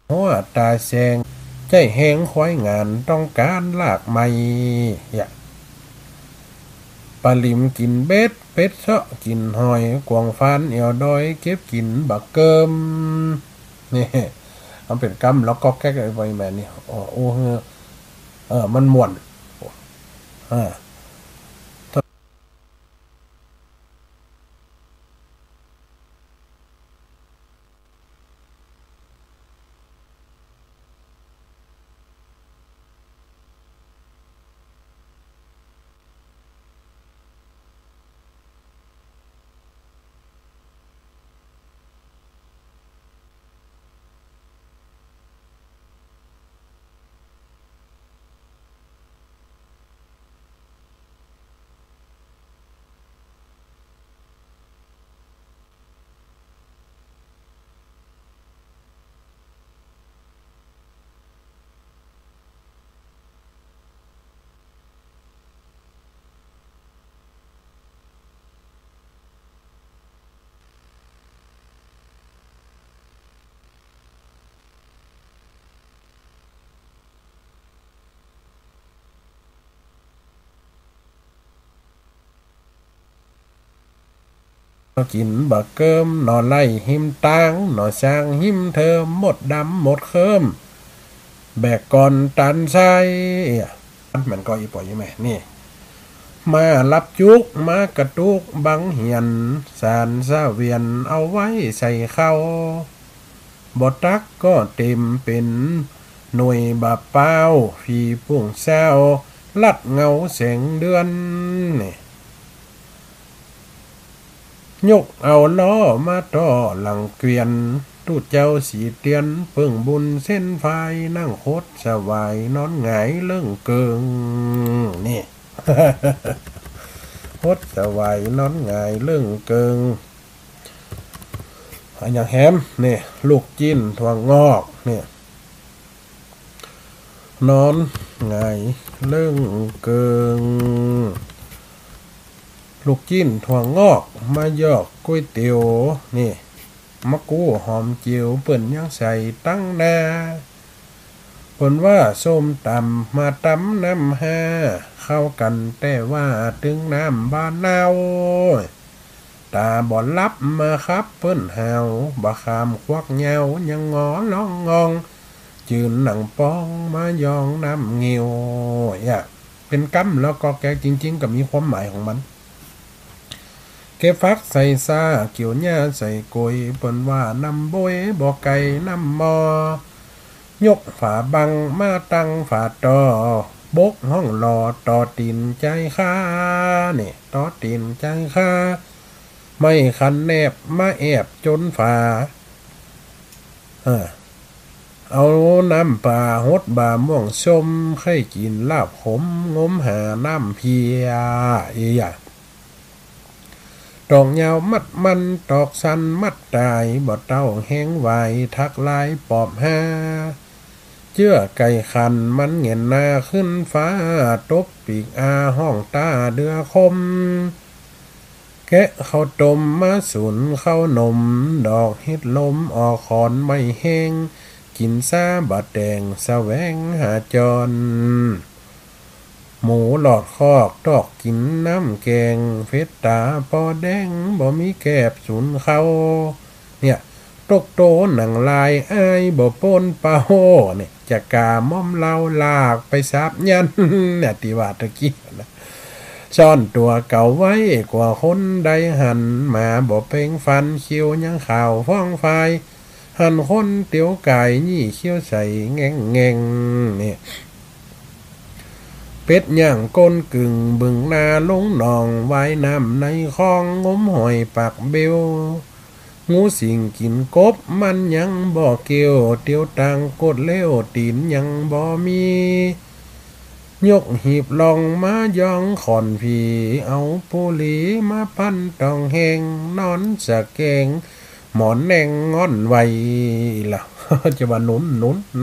หัวตาแสงใจแห้งควายงานต้องการลากไม้อย่าปลาลิมกินเบ็ดเป็ดเซาะกินหอยกวางฟานเอวดอยเก็บกินบักเกิมนี่มันเป็นกำแล้วก็แก๊กอะไรไปแบบนี้โอ้มันม่วนกินบักเกิมนอนไล่หิมตังนอนช้างหิมเธอหมดดำหมดเคิมแบกก่อนตันไส้มันก็อีปล่อยยังไงนี่มารับจุกมากระตุกบังเหียนสารซาเวียนเอาไว้ใส่เข้าบอตักก็เต็มเป็นหน่วยบาเป้าฟีปุ่งเศร้าลัดเงาแสงเดือนนี่ยกเอาล้อมาต่อหลังเกวียนตูดเจ้าสีเตียนเปิ่งบุญเส้นไฟนั่งโคตรสวายนอนหงายเรื่องเกิงนี่ โคตรสวายนอนหงายเรื่องเกิงอย่างแฮมนี่ลูกจิ้นถั่วงอกนี่นอนหงายเรื่องเกิงลูกจิ้นถั่วงอกมายอกก๋วยเตี๋ยวนี่มะกู้หอมเจียวเปิ่นยังใส่ตั้งหน้าเปิ่นว่าส้มตำมาตำน้ำห้าเข้ากันแต่ว่าตึงน้ำบานนาวตาบ่รับมาครับเปิ้นหาวบะคามควักเหงายังงอร้องงองจืนหนังป้องมายองน้ำเงียวเป็นกำแล้วก็แกจริงๆก็มีความหมายของมันเก็บฟักใส่ซาเกี่ยวหญ้าใส่กยเปิ้นว่านำบวยบ่ไก่น้ำมอยกฝาบังมาตั้งฝาต่อบกห้องรอต่อตีนใจข้านี่ต่อตีนใจข้าไม่คันแนบมาแอบจนฝาเอาน้ำปลาฮดบาม่วงชมไข่กินลาบขมงมหาน้ำเพียตอกยาวมัดมันตอกสันมัดตายบ่เต้าแห้งไหวทักลายปอบห้าเจื้อไก่คันมันเงียนหน้าขึ้นฟ้าตบปีกอาห้องตาเดือคมแกะข้าวต้มมาสุนข้าวนมดอกเฮ็ดลมออกขอนไม่แห้งกินซาบะแดงแสวงหาจรหมูหลอดคอกตอกกินน้ำแกงเฟสตาปอแดงบ่มีแกบสุนเขาเนี่ยตกโตหนังลายอ้ายบ่ป้นปะโหเนี่ยจะกาม่อมเล่าลากไปซับยันเนี่ยติว่าตะกี้นะ ซ่อนตัวเก่าไว้กว่าคนใดหันมาบ่เพ่งฟันคิวยังข่าวฟ้องไฟหันคนเตียวไก่ยี่เขี้ยวใส่แง่งแง่งเนี่ยเป็ดย่างก้นกึ่งบึงนาลงหนองไว้น้ำในคลองงมหอยปากเบลงูสิงกินกบมันยังบ่เกี่ยวเตียวตังกดเลี้ยวตีนยังบ่มียกหีบลองมายองขอนผีเอาปุลีมาพันตองแหงนอนสะแกงหมอนแนงงอนไว้ล่ะ จะว่าหนุน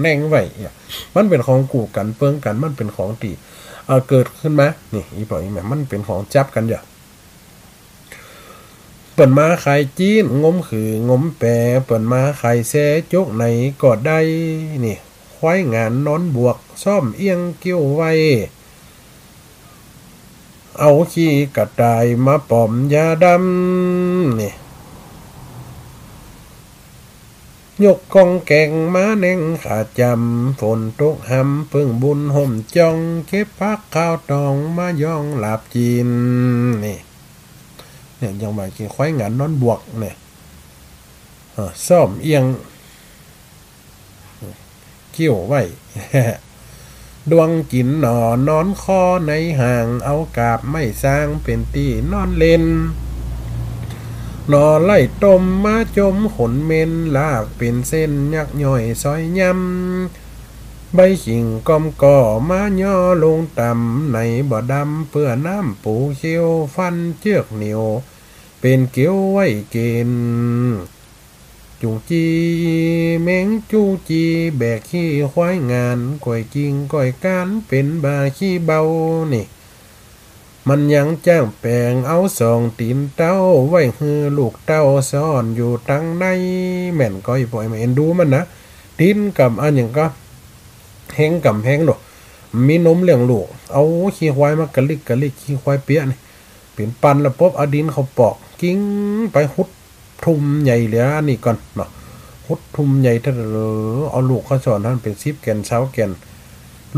แนงไว้มันเป็นของกูกันเปิ้งกันมันเป็นของตีเกิดขึ้นมานี่อีปอยแม่มันเป็นของจับกันอย่าเปิ่นมาไข่จีนงมขืองมแปรเปิ่นมาไข่แซ่จุกไหนก็ได้นี่ควายงานนอนบวกซ่อมเอียงเกี้ยวไว้เอาขี้กระต่ายมาป้อมยาดำนี่ยกกองแกงมาแนงขาจำฝนตกหำพึ่งบุญห่มจองเก็บพักข้าวตองมาย่องหลับจีนนี่เนี่ยยังไงกินควายงานนอนบวกเนี่ยซ่อมเอียงเกี่ยวไว้ ดวงกินหนอนอนคอในห่างเอากาบไม่สร้างเป็นตีนอนเล่นนอไล่ต้มมาจมขนเมนลากเป็นเส้นยักย่อยซอยยำใบขิงกอมก่อมาย่อลงต่ำในบ่อดำเปื้อน้ำปูเขียวฟันเจือกเหนียวเป็นเกี้ยวไว้เกณฑ์จุงจีแมงจูจีแบกขี้ควายงานก่อยกิงก่อยการเป็นบาขี้เบานี่มันยังจ้างแปลงเอาสองตีนเต้าไว้ฮือลูกเต้าซ่อนอยู่ตั้งในแม่นก้อยปล่อยมาเอ็นดูมันนะตีนกับอันอย่างก็แห้งกับแห้งหรอกมีนมเลี้ยงลูกเอาขี้ควายมากระลิกขี้ควายเปียนี่เป็นปันแล้วปุ๊บเอาดินเขาปอกกิ้งไปหุดทุมใหญ่เหลือนี่ก่อนเนาะหุดทุมใหญ่ถ้าเอาลูกเขาสอนท่านเป็น10 แกน20 แกน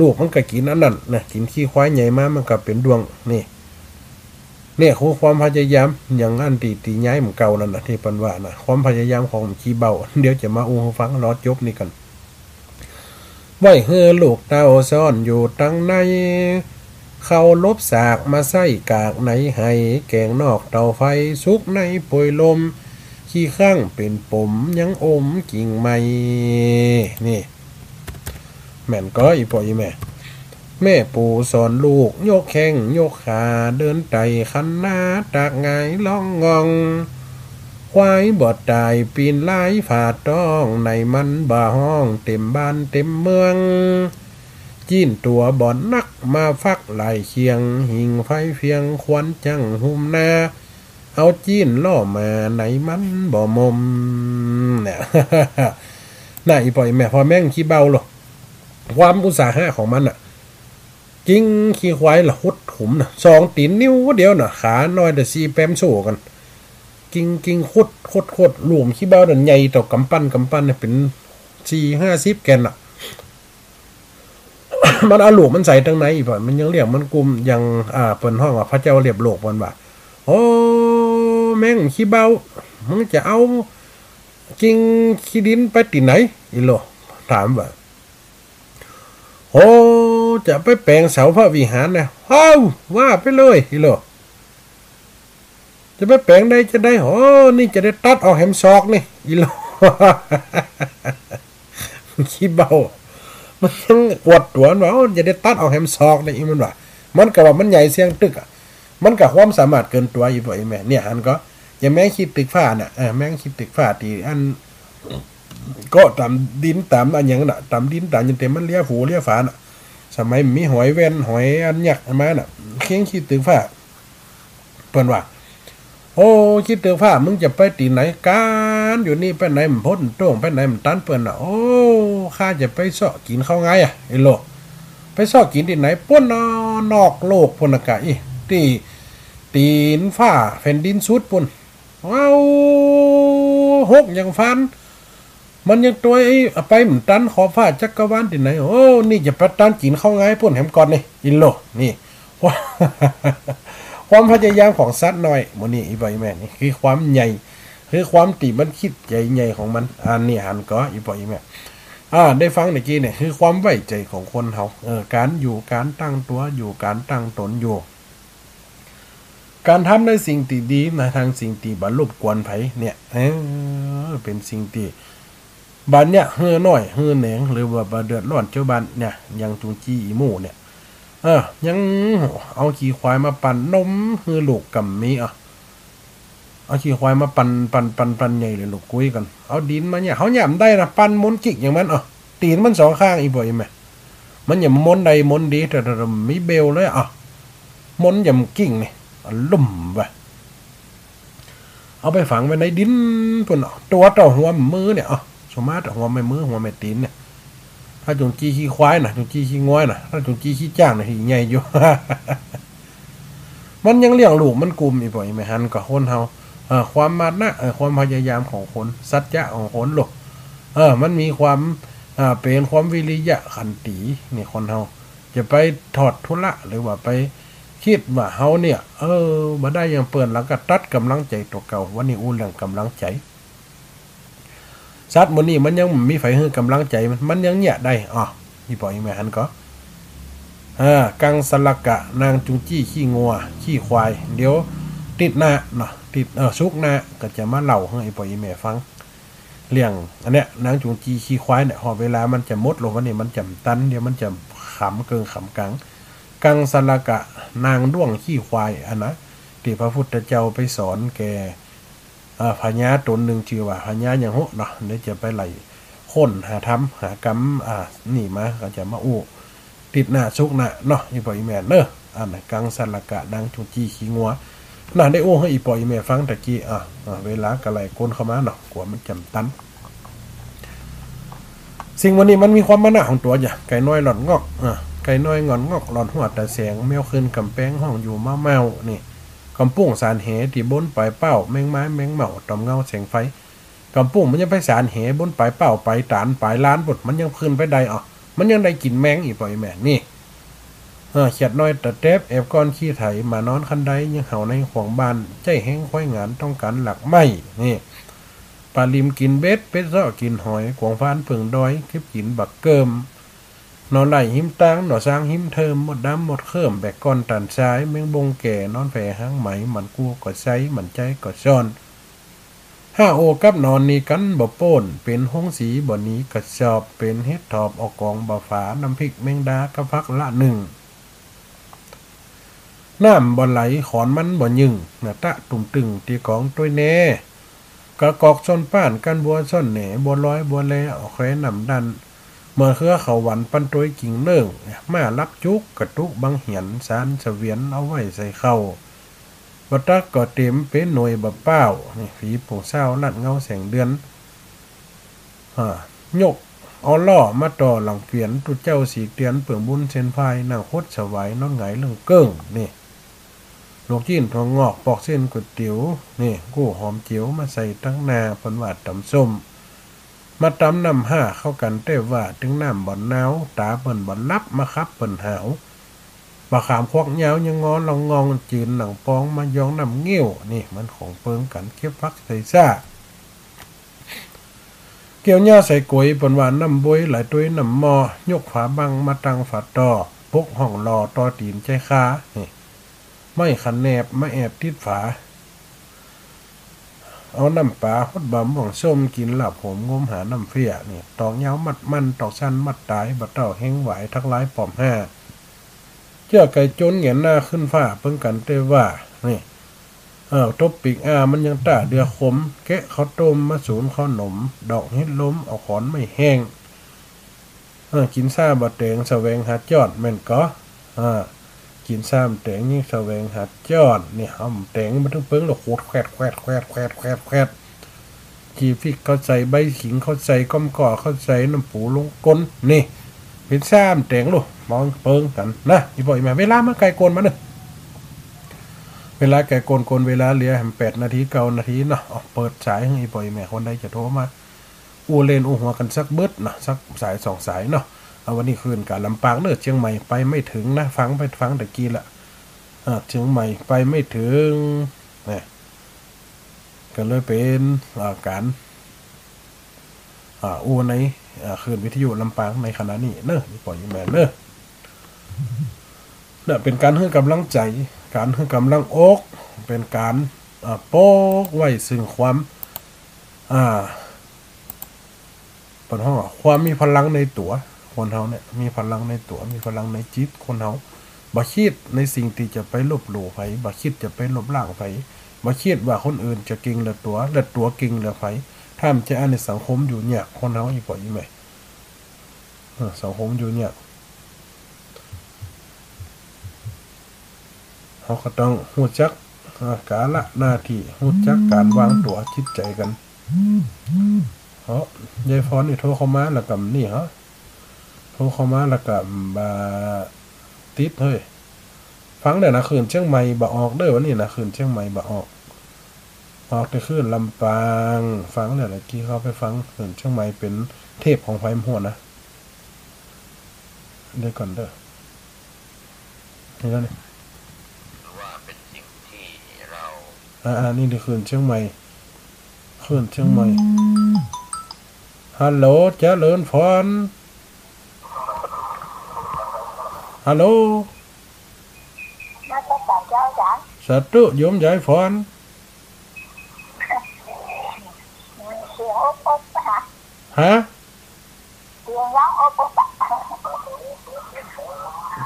ลูกมันก็กินอันนั้นนะกินขี้ควายใหญ่มามันก็เป็นดวงนี่เนี่ยคือความพยายามอย่างอันตีย้ายเหมือนเก่านั่นนะที่ปันว่านะความพยายามของขี้เบาเดี๋ยวจะมาอู้ฟังรอจบนี่กันไว้เฮือลูกเต้าซ่อนอยู่ตั้งในเขาลบสากมาใส่กากในให้แกงนอกเตาไฟซุกในป่วยลมขี้ข้างเป็นปมยังอมกิ่งไม้นี่แม่นก็อีปอยแม่ปู่สอนลูกยกแข้งยกขาเดินไต่คันหน้าตากไงล่องงองควายบอดตายปีนไล่ฝาดต้องในมันบ่าห้องเต็มบ้านเต็มเมืองจีนตัวบ่อนนักมาฟักไหลเคียงหิงไฟเฟียงควันจังหุมหน้าเอาจีนล่อมาในมันบ่มมเนี่ย น่าอีปอยแม่พอแม่งขี้เบาหรอความอุตสาหะของมันอ่ะกิ้งขี้ควายละหุดถุมนะ2 ตีนนิ้วเดียวน่ะขาน้อยแต่4 แปมโซ่กันกิ้งขุดหลวมขี้เบาดันใหญ่ต่อกำปั้นเนี่ยเป็น40-50 แกนอ่ะ มันเอาหลวมมันใส่ตั้งไหนอีกป่ะมันยังเรียกมันกลุ่มยังเปิ่นห้องว่าพระเจ้าเรียบโลกมันว่าโอ้แม่งขี้เบามึงจะเอากิ้งขี้ดินไปตีไหนอีโลถามว่าโอ้จะไปแปลงเสาพระวิหารนะเฮ้าว่าไปเลยอีโลจะไปแปลงได้จะได้โอ้นี่จะได้ตัดออกแหมซอกนี่อีโล ขี้เบามันยังปวดตัวว่าจะได้ตัดออกแหมซอกนี่มันว่ามันก็ว่ามันใหญ่เสียงตึกอ่ะมันก็ความสามารถเกินตัวอีบ่อีแม่เนี่ยอันก็อย่าแม่งคิดตึกฟ้าน่ะแม่งคิดตึกฟ้าที่อันก็ตามดินตามอันอย่างน่ะตามดินตามจนเต็มมันเลี้ยฝูเลี้ยฝาน่ะสมัยมีหอยแว่นหอยอันยักษ์มาน่ะเคียงคิดตึกฟ้าเปิ้นว่าโอ้คิดตึกฟ้ามึงจะไปตีไหนการอยู่นี่ไปไหนมันพ้นโต้งไปไหนมันตันเปิ้นน่ะโอ้ข้าจะไปเสาะกินข้าวไงไอ้โลไปเสาะกินที่ไหนป้นนอกโลกพุ่นน่ะกะอีตีนฟ้าแผ่นดินสุดปุ่นว้าวหกอย่างฟันมันยังตัวไอ้ไปเหมือนตันขอฟ้าจักรวาลที่ไหนโอ้นี่จะไปตันกินเข้าไงปุ่นแหมก่อนนี่อินโลนี่ ความพยายามของสัตว์น้อยมื้อนี้อีบ่อีแม่นี่คือความใหญ่คือความตีมันคิดใหญ่ๆของมันอันนี้หันก็อีบ่อีแม่ได้ฟังเมื่อกี้เนี่ยคือความไว้ใจของคนเฮาการอยู่การตั้งตัวอยู่การตั้งตนอยู่การทำในสิ่งที่ดีนะทางสิ่งที่บ่รบกวนไผเนี่ยเป็นสิ่งที่บ้านเนี่ยเฮือน้อยเฮือแหนงหรือว่าบ่เดือดร้อนเจ้าบ้านเนี่ยอย่างจุงจี้อีหมู่เนี่ยยังเอาขี้ควายมาปั่นนมฮือลูกกับมีเอาขี้ควายมาปั่นใหญ่เลยลูกกุ้ยกันเอาดินมาเนี่ยเขาหย่ำได้นะปั่นมนจิกอย่างนั้นตีนมันสองข้างอีบ่อยไหมมันอย่ามนใดมนดีแต่มีเบลเลยมนอย่ากิ่งนี่ลุ่มไปเอาไปฝังไว้ในดินพุ่นตัวต่อหัวมือเนี่ยสมมติหัวไม่มือหัวไม่ตีนเนี่ยถ้าจงจี้ขี้ควายนะจงจี้ขี้ง้อยนะถ้าจงจี้ขี้จ้างนะที่ใหญ่อยู่ มันยังเลี้ยงลูกมันกลุ่มอีบ่อยไหมฮันกับคนเฮาความมานะความพยายามของคนสัจจะของคนลูกมันมีความเป็นความวิริยะขันตินี่คนเฮาจะไปถอดทุละหรือว่าไปคิดว่าเฮาเนี่ยบ่ได้ยังเปิดแล้วก็ตัดกำลังใจตัวเก่าวันนี้อู้เรื่องกำลังใจสัตว์มื้อนี้มันยังมีไฟให้กำลังใจมันยังเนี่ยได้อีบ่อยแม่หันก็กังสลักกะนางจุงจี้ขี้งัวขี้ควายเดี๋ยวติดหน้าเนาะติดซุกหน้าก็จะมาเล่าให้อีบ่อยแม่ฟังเรื่องอันเนี้ยนางจุงจี้ขี้ควายเนี่ยพอเวลามันจะมดลงวันนี้มันจำตันเดี๋ยวมันจะขำเกินขำกังกังสลักกะนางด้วงขี้ควายนะที่พระพุทธเจ้าไปสอนแกพญาตนหนึ่งชื่อว่าพญาอย่างโหเนาะเดี๋ยวจะไปไล่ค้นหาทำหากรรมนี่มาก็จะมาติดหน้าซุกหน้าเนาะอีปอยแม่เนอะกังสลักกะดังจุจีขี้งัวน่ะได้ให้อีปอยแม่ฟังตะกี้เวลากะไหลก้นเข้ามาเนาะกลัวมันจำตันสิ่งวันนี้มันมีความมะนะของตัวอย่างไก่น้อยหลอนงอกไก่น้อยงอนงอกหลอนหัวแต่แสงแมวขึ้นกำแป้งห้องอยู่มาแมวนี่กำปุ้งสารเหที่บนปลายเป้าแมงไม้แมงเหมาตอมเงาแสงไฟกำปุ้งมันยังไปสารเหบนปลายเป้าปลายตานปลายล้านบดมันยังขึ้นไปได้มันยังได้กินแมงอีกปล่อยแม่นี่เขียดน้อยตะเทบแอบก้อนขี้ไถมานอนคันใดยังเห่าในขวางบานใจแห้งค่อยงานต้องการหลักไม้นี่ปลาลิมกินเบ็ดเป็ดซ้อกินหอยกวางฟานเพิงดอยคลิปกินบักเกิมนอนไหลหิมตังหนอสร้างหิมเทิมหมดดำหมดเขิมแบกก้อนตันซ้ายแมงบงแก่นอนแฝหางไหมมันกู้ก็ใช้มันใจก็ซ่อนโอกับนอนนี้กันบ่โป้นเป็นห้องสีบ่นี้กระสอบเป็นเฮ็ดทอบออกกองบ่ฝาน้ำพริกแมงดากระพักละหนึ่งน้ำบ่ไหลขอนมันบ่ยึงตะตุ่มตึงตีกองต้วยแน่กระกอกซ่อนป้านกันบัวซ่อนแหน่บัวร้อยบัวแลเอาแคว้นนำดันเมื่อเครือเขาหวันปันต้วยกิ่งเลิ่งมาลักจุกกระตุกบังเหียนสารเสวียนเอาไว้ใส่เข้าวัดตักก็เต็มเป็นหน่วยแบบเป้านี่ฝีผงเศร้าลัดเงาแสงเดือนยกเอาล่อมาต่อหลังเปลี่ยนตุเจ้าสีเตียนเปลืองบุญเซนพายนางโคตรสวายนอนไงเรื่องเกิ้งนี่ลูกจีนทองงอกปอกเส้นก๋วยเตี๋ยวนี่กู้หอมเจียวมาใส่ตั้งนาผลหวาดตำส้มมาตำน้ำ5เข้ากันเต้ว่าถึงน้ำบ่อนหนาวตาเปิ่นบ่อนลับมาครับเปิ่นหาวบะขามควักยาวยังงอลองงองจืนหนังปองมายองน้ำเงี้ยวนี่มันของเปิงกันเก็บพักใส่ซ่าเกี่ยวหญ้าใส่ก๋วยปนหวานน้ำบวยหลายตัวน้ำมอยกฝาบังมาตั้งฝาต่อพกห้องรอต่อตีนใจค้านี่ไม่ขันแนบไม่แอบติดฝาเอาน้ำปลาฮดบำหว่องส้มกินหลับผมงมหาน้ำเฟี้ยนี่ตอกเงามัดมันตอกสั้นมัดตายบัดเต้าแห้งไหวทักไล่ปอมห้าเจ้าไก่จนเหงียนหน้าขึ้นฟ้าเพิ่งกันเต้ว่านี่ทบปีกมันยังตาเดือขมแกะข้าวต้มมาสูนข้าวหนมดอกเฮ็ดล้มเอาขอนไม่แห้งกินซ่าบะเตงแสวงหาจอดแม่นก็กินซ้ำเตงยิ่งแสวงหาจอดนี่หำเตงมันต้องเพิ่งเราโคตรแควดจีฟิกเขาใส่ใบขิงเขาใส่ก้อมก่อเขาใส่น้ำปูลงก้นนี่เป็นซ้ำเตงลูกมองเปิงกันนะอีบ่อยมาเวลามาไก่โกนมาเนี่ยเวลาไก่โกนเวลาเหลือ8 นาที9 นาทีเนาะเปิดสายให้อีบ่อยแม่คนใดจะโทรมาเลนหัวกันสักเบิดนะสักสาย2 สายเนาะวันนี้คืนกับลำปางเนื้อเชียงใหม่ไปไม่ถึงนะฟังตะกี้ละ เชียงใหม่ไปไม่ถึงเนี่ยก็เลยเป็นการอู้ในคืนวิทยุลำปางในขณะนี้เนอะนี่ปล่อยแม่เนอะเนี่ยเป็นการให้กำลังใจการให้กำลังอกเป็นการโป๊กไว้ซึ่งความเป็นห้องความมีพลังในตัวคนเฮาเนี่ยมีพลังในตัวมีพลังในจิตคนเฮาบ่คิดในสิ่งที่จะไปลบหลู่ไผบ่คิดจะไปลบล้างไผบ่คิดว่าคนอื่นจะเก่งเหลือตัวเก่งเหลือไผถ้ามันจะในสังคมอยู่เนี่ยคนเฮาอีกกว่าอีแม่สังคมอยู่เนี่ยเฮาก็ต้องรู้จักกาละหน้าที่รู้จักการวางตัวคิดใจกันยายพรนี่โทรเข้ามาแล้วก็นี่ฮะโทรเข้ามาแล้วก็ติดเฮ้ยฟังเด้อนะคืนเชียงใหม่บ่ออกเด้อวันนี้นะคืนเชียงใหม่บ่ออกแต่คืนลำปางฟังเด้อเมื่อกี้เขาไปฟังคืนเชียงใหม่เป็นเทพของไฟมหัวนะเดี๋ยวก่อนเด้อนี่แล้วนี่ว่าเป็นสิ่งที่เรานี่คือคืนเชียงใหม่คืนเชียงใหม่ฮัลโหลเจริญพรฮัลโหลสาธุโยมยายพรฮะ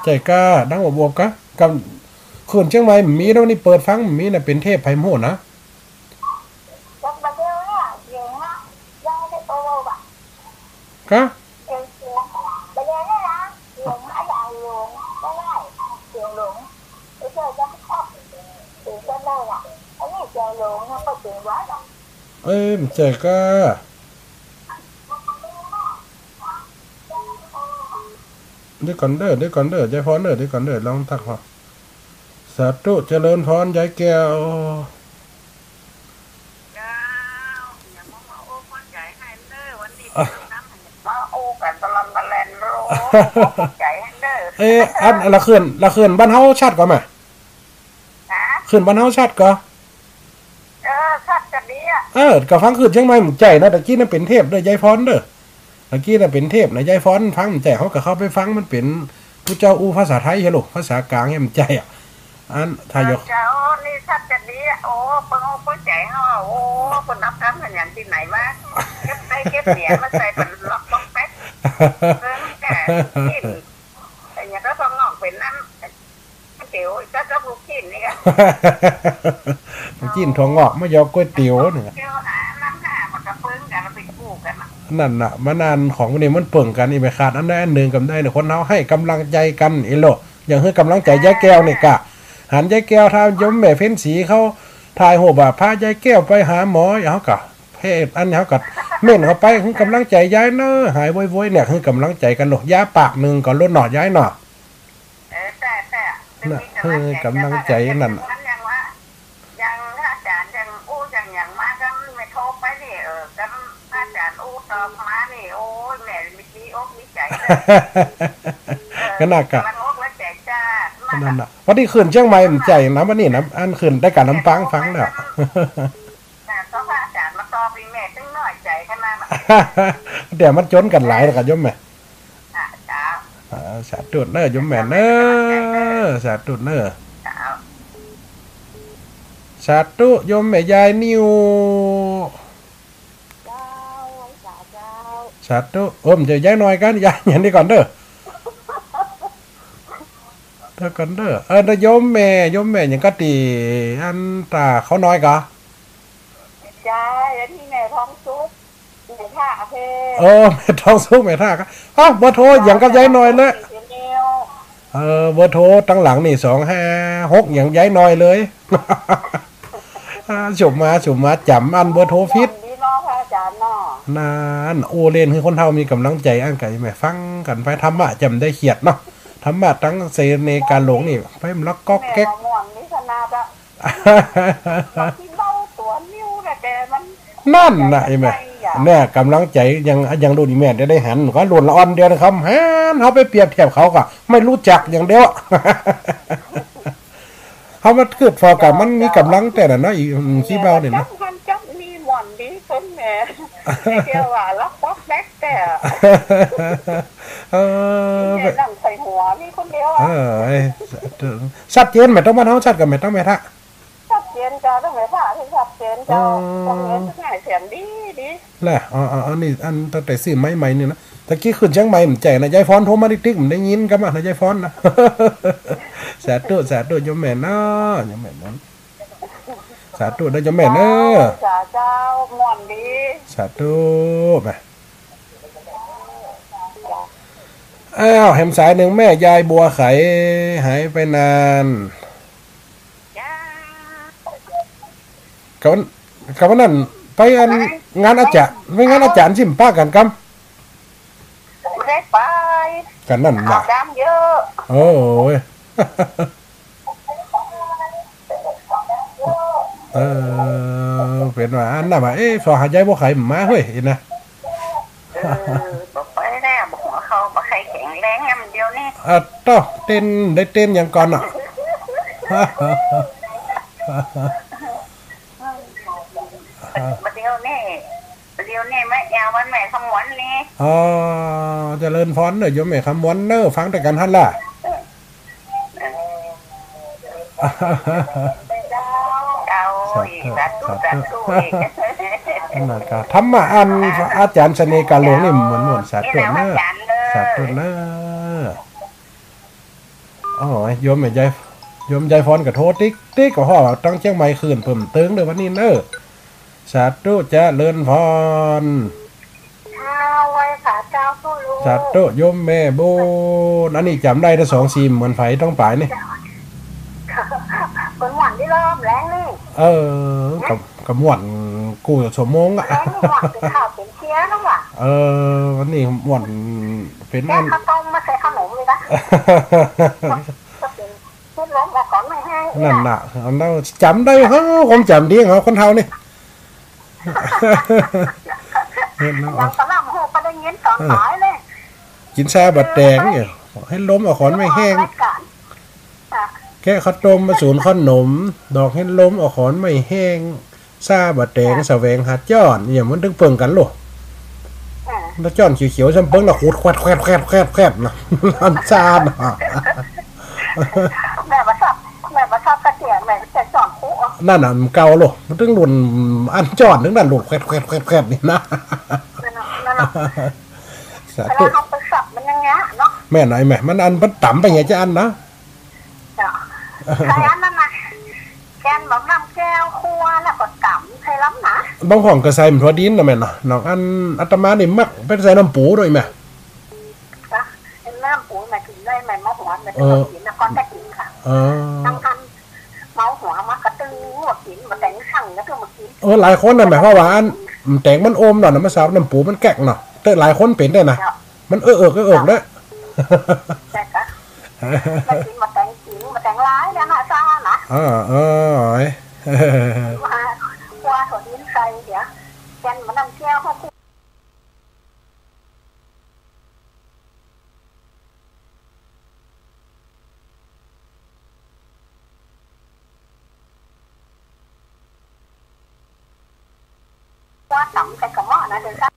ใจกล้าดังบวกกะกับคืนเชียงใหม่มีแล้วนี่เปิดฟังมีน่ะเป็นเทพไพโมนะกะใจกล้าเดี๋ยวก่อนเด้อยายพรเดี๋ยวก่อนเด้อลองทักเขาสาธุเจริญพรยายแก้วอันละคืนบ้านเฮาชัดก่อนไหมคืนบ้านเฮาชัดก่อนชัดกันดีก็ฟังคืนเชียงใหม่หมู่ใจนะตะกี้นั่นเป็นเทพเด้อยายพรเด้อตะกี้น่ะเป็นเทพนะยายพรฟังแต่เขาก็เข้าไปฟังมันเป็นผู้เจ้าอู้ภาษาไทยเหรอภาษากลางให้มันใจอันทายกเจ้านี่ชัดกันดีโอ้เปิ้งเอาเปิ้งใจเฮาโอ้เปิ้นนับคำกันอย่างที่ไหนมาเก็บไปเก็บเหรียญมาใส่เป็นล็อกป๊อกแป๊กเพิ่นแก่กินแต่อย่างก็ต้องงอกเป็นน้ำเตี๋ยวก็ลูกชิ้นนี่ก็ลูกชิ้นถั่วงอกไม่ยอก๋วยเตี๋ยวเนี่ยนั่นน่ะมานานของนี่มันเปิ่งกันอีกไปขาดอันใดอันหนึ่งกับได้เนี่ยคนเฮาให้กำลังใจกันอีโลอย่างให้กำลังใจยายแก้วนี่กะหันยายแก้วถ้ายมแม่เฟ้นสีเขาถ่ายโหบ่าพายายแก้วไปหาหมอเขากะเพศอันเขากะเม่นเขาไปให้กำลังใจยายเนอะหายโวยๆเนี่ยให้กำลังใจกันหนกยาปากหนึ่งก่อนลดหน่อยายหน่อน่ะให้กำลังใจนั่นก็น่ากะนั่นน่ะวันที่คืนเชียงใหม่มันใจนะวันนี้นะอันคืนได้การน้ำปังฟังแล้วเดี๋ยวมันจนกันหลายแล้วกันยมแม่สาธุเนอะยมแม่เนอะสาธุเนอะสาธุยมแม่ยายนิวสาธุจะย้ายหน่อยกันย้ายอย่างนี้ก่อนเด้อเท่ากันเด้อโยมแม่อย่างก็ตีอันตาเขาน้อยกะใช่แล้วที่แม่ท้องซุกแม่ท่าเพแม่ท้องซุกแม่ท่าก็เบอร์โทรอย่างก็ย้ายหน่อยเลยเบอร์โทรตั้งหลังนี่256อย่างย้ายหน่อยเลยฉุบมาจำอันเบอร์โทรฟิตนานโอเล่นคือคนเฒ่ามีกำลังใจอันไก่แม่ฟังกันไปธรรมะจำได้เขียดเนาะธรรมะตั้งเสในการหลงนี่ไปมันล็อกก๊อกแก๊กนั่นน่ะไอ้แม่เนี่ยกำลังใจยังดูดีแม่ได้หันก็หล่นละอ่อนเดียวนะครับหันเขาไปเปรียบเทียบเขาก็ไม่รู้จักอย่างเดียว เขามาเกิดฟอกับมันมีกำลังแต่ละเนาะอีกขี้เบาเนี่ยนะ จับมีหมอนดีคนแม่เกี่ยวว่าล็อกบล็อกแบ็คแต่เนี่ยนั่งใส่หัวมีคนเดียวอ่ะชัดเจนไหมต้องมาเท้าชัดกับไหมต้องไหมท่าชัดเจนจ้าต้องไหนผ้าที่ชัดเจนจ้าตรงนี้ง่ายเสียงดีแหละอันนี้อันตั้งแต่ซื้อไม้ใหม่เนี่ยนะตะกี้ขึ้นเชียงใหม่ผมแจกนะยายฟอนโทรมาติ๊กๆผมได้ยินกันมานะยายฟอนนะสาธุโยมแม่เนาะโยมแม่นั้นสาธุได้โยมแม่เนาะเจ้าม่วนดีสาธุไปอ้าวแหมสายหนึ่งแม่ยายบัวไขหายไปนานกับนั่นไปอันงานอาจารย์ไม่งานอาจารย์ชิมป้ากันกำไม่ได้ไปกันนั่นน่ะดำเยอะโอ้ยเป็นว่าอันน่ะว่าสอหายายบัวไข่มาเฮ้ยนะบอกไปแน่บอกหัวเขาบอกใครแข็งแรงมันเดียวนี่ต่อเต้นได้เต้นอย่างก่อนอ่ะเดียวนี่ไม่ยาววันแม่คำวันนี่จะเลินฟ้อนเนอะโยมแม่คำวันเนอะฟังแต่กันฮั่นล่ะธรรมะอันอาจารย์เสน่ห์การหลวงนี่เหมือนสัตว์ตัวเนอะสัตว์ตัวเนอะอ๋อโยมยายฟ้อนกับโทษติ๊กกับพ่อตั้งเชียงใหม่คืนเพิ่มเติงเลยวันนี้เนอะสัตว์ตัวจะเลินฟ้อนสัตว์ตัวโยมแม่โบนอันนี้จำได้ทั้งสองซีมเหมือนไฟต้องป่ายนี่คนหวานที่เริ่มแรงนี่กับหวานกูสมมงอ่ะแรงหวานเป็นข้าวเป็นเชี๊ยนะว่ะวันนี้หวานเป็นอันข้าวต้มมาใส่ขนมเลยนะเป็นร้อนแบบก่อนไม่ให้นั่นน่ะเราจำได้ฮะความจำดีเหรอคนเท่านี่อย่างสลับหูประเด็นเงินตอนตายเลยกินชาบัดแดงเนี่ยให้ล้มเอาขอนไม่แห้งแค่ข้าวต้มมาสูนขนมดอกให้ล้มเอาขอนไม่แห้งซาบัดแดงแสวงหัดจ้อนเนี่ยมันถึงเปิงกันหรอแล้วจ้อนเขียวๆฉันเปิงละขูดแควดนะอันซาเนาะแม่มาชอบกระเทียมแม่จะจอนคู่นั่นน่ะมันเก่าหรอมันถึงหลุนอันจอดนึงนั่นหลุดแควดนี่นะเวลาเขาไปสับมันยังไงเนาะแม่ไหนแม่มันอันมันต่ำไปไงจะอันนะใครอันนั้นนะแกนแบบน้ำแก้วคั่วแล้วก็ต่ำใครล้ำนะบางของกระใส่มันพอดินนะแม่เนาะน้องอันอาตมานี่มักเป็นใส่น้ำปูด้วยแม่น้ำปูแม่กินได้แม่มะหัวแม่ต้องกินนะก้อนแค่กินค่ะตั้งทันเมาหัวมากระตึงหัวกินมาแต่งสั่งแล้วก็มากินหลายคนนะแม่เพราะว่าอันแต่งมันอมหน่อยนะมันสาวน้ำปูมันแกะเนาะแต่หลายคนเป็นได้นะมันเด้ใช่ค่ะมากินมาแต่งร้ายแล้วนะซ่านะว่าถั่วดินใส่เดี๋ยวแกนมันน้ำเชี่ยวเขาว่าต่ำใส่กระหม่อนะเดี๋ยว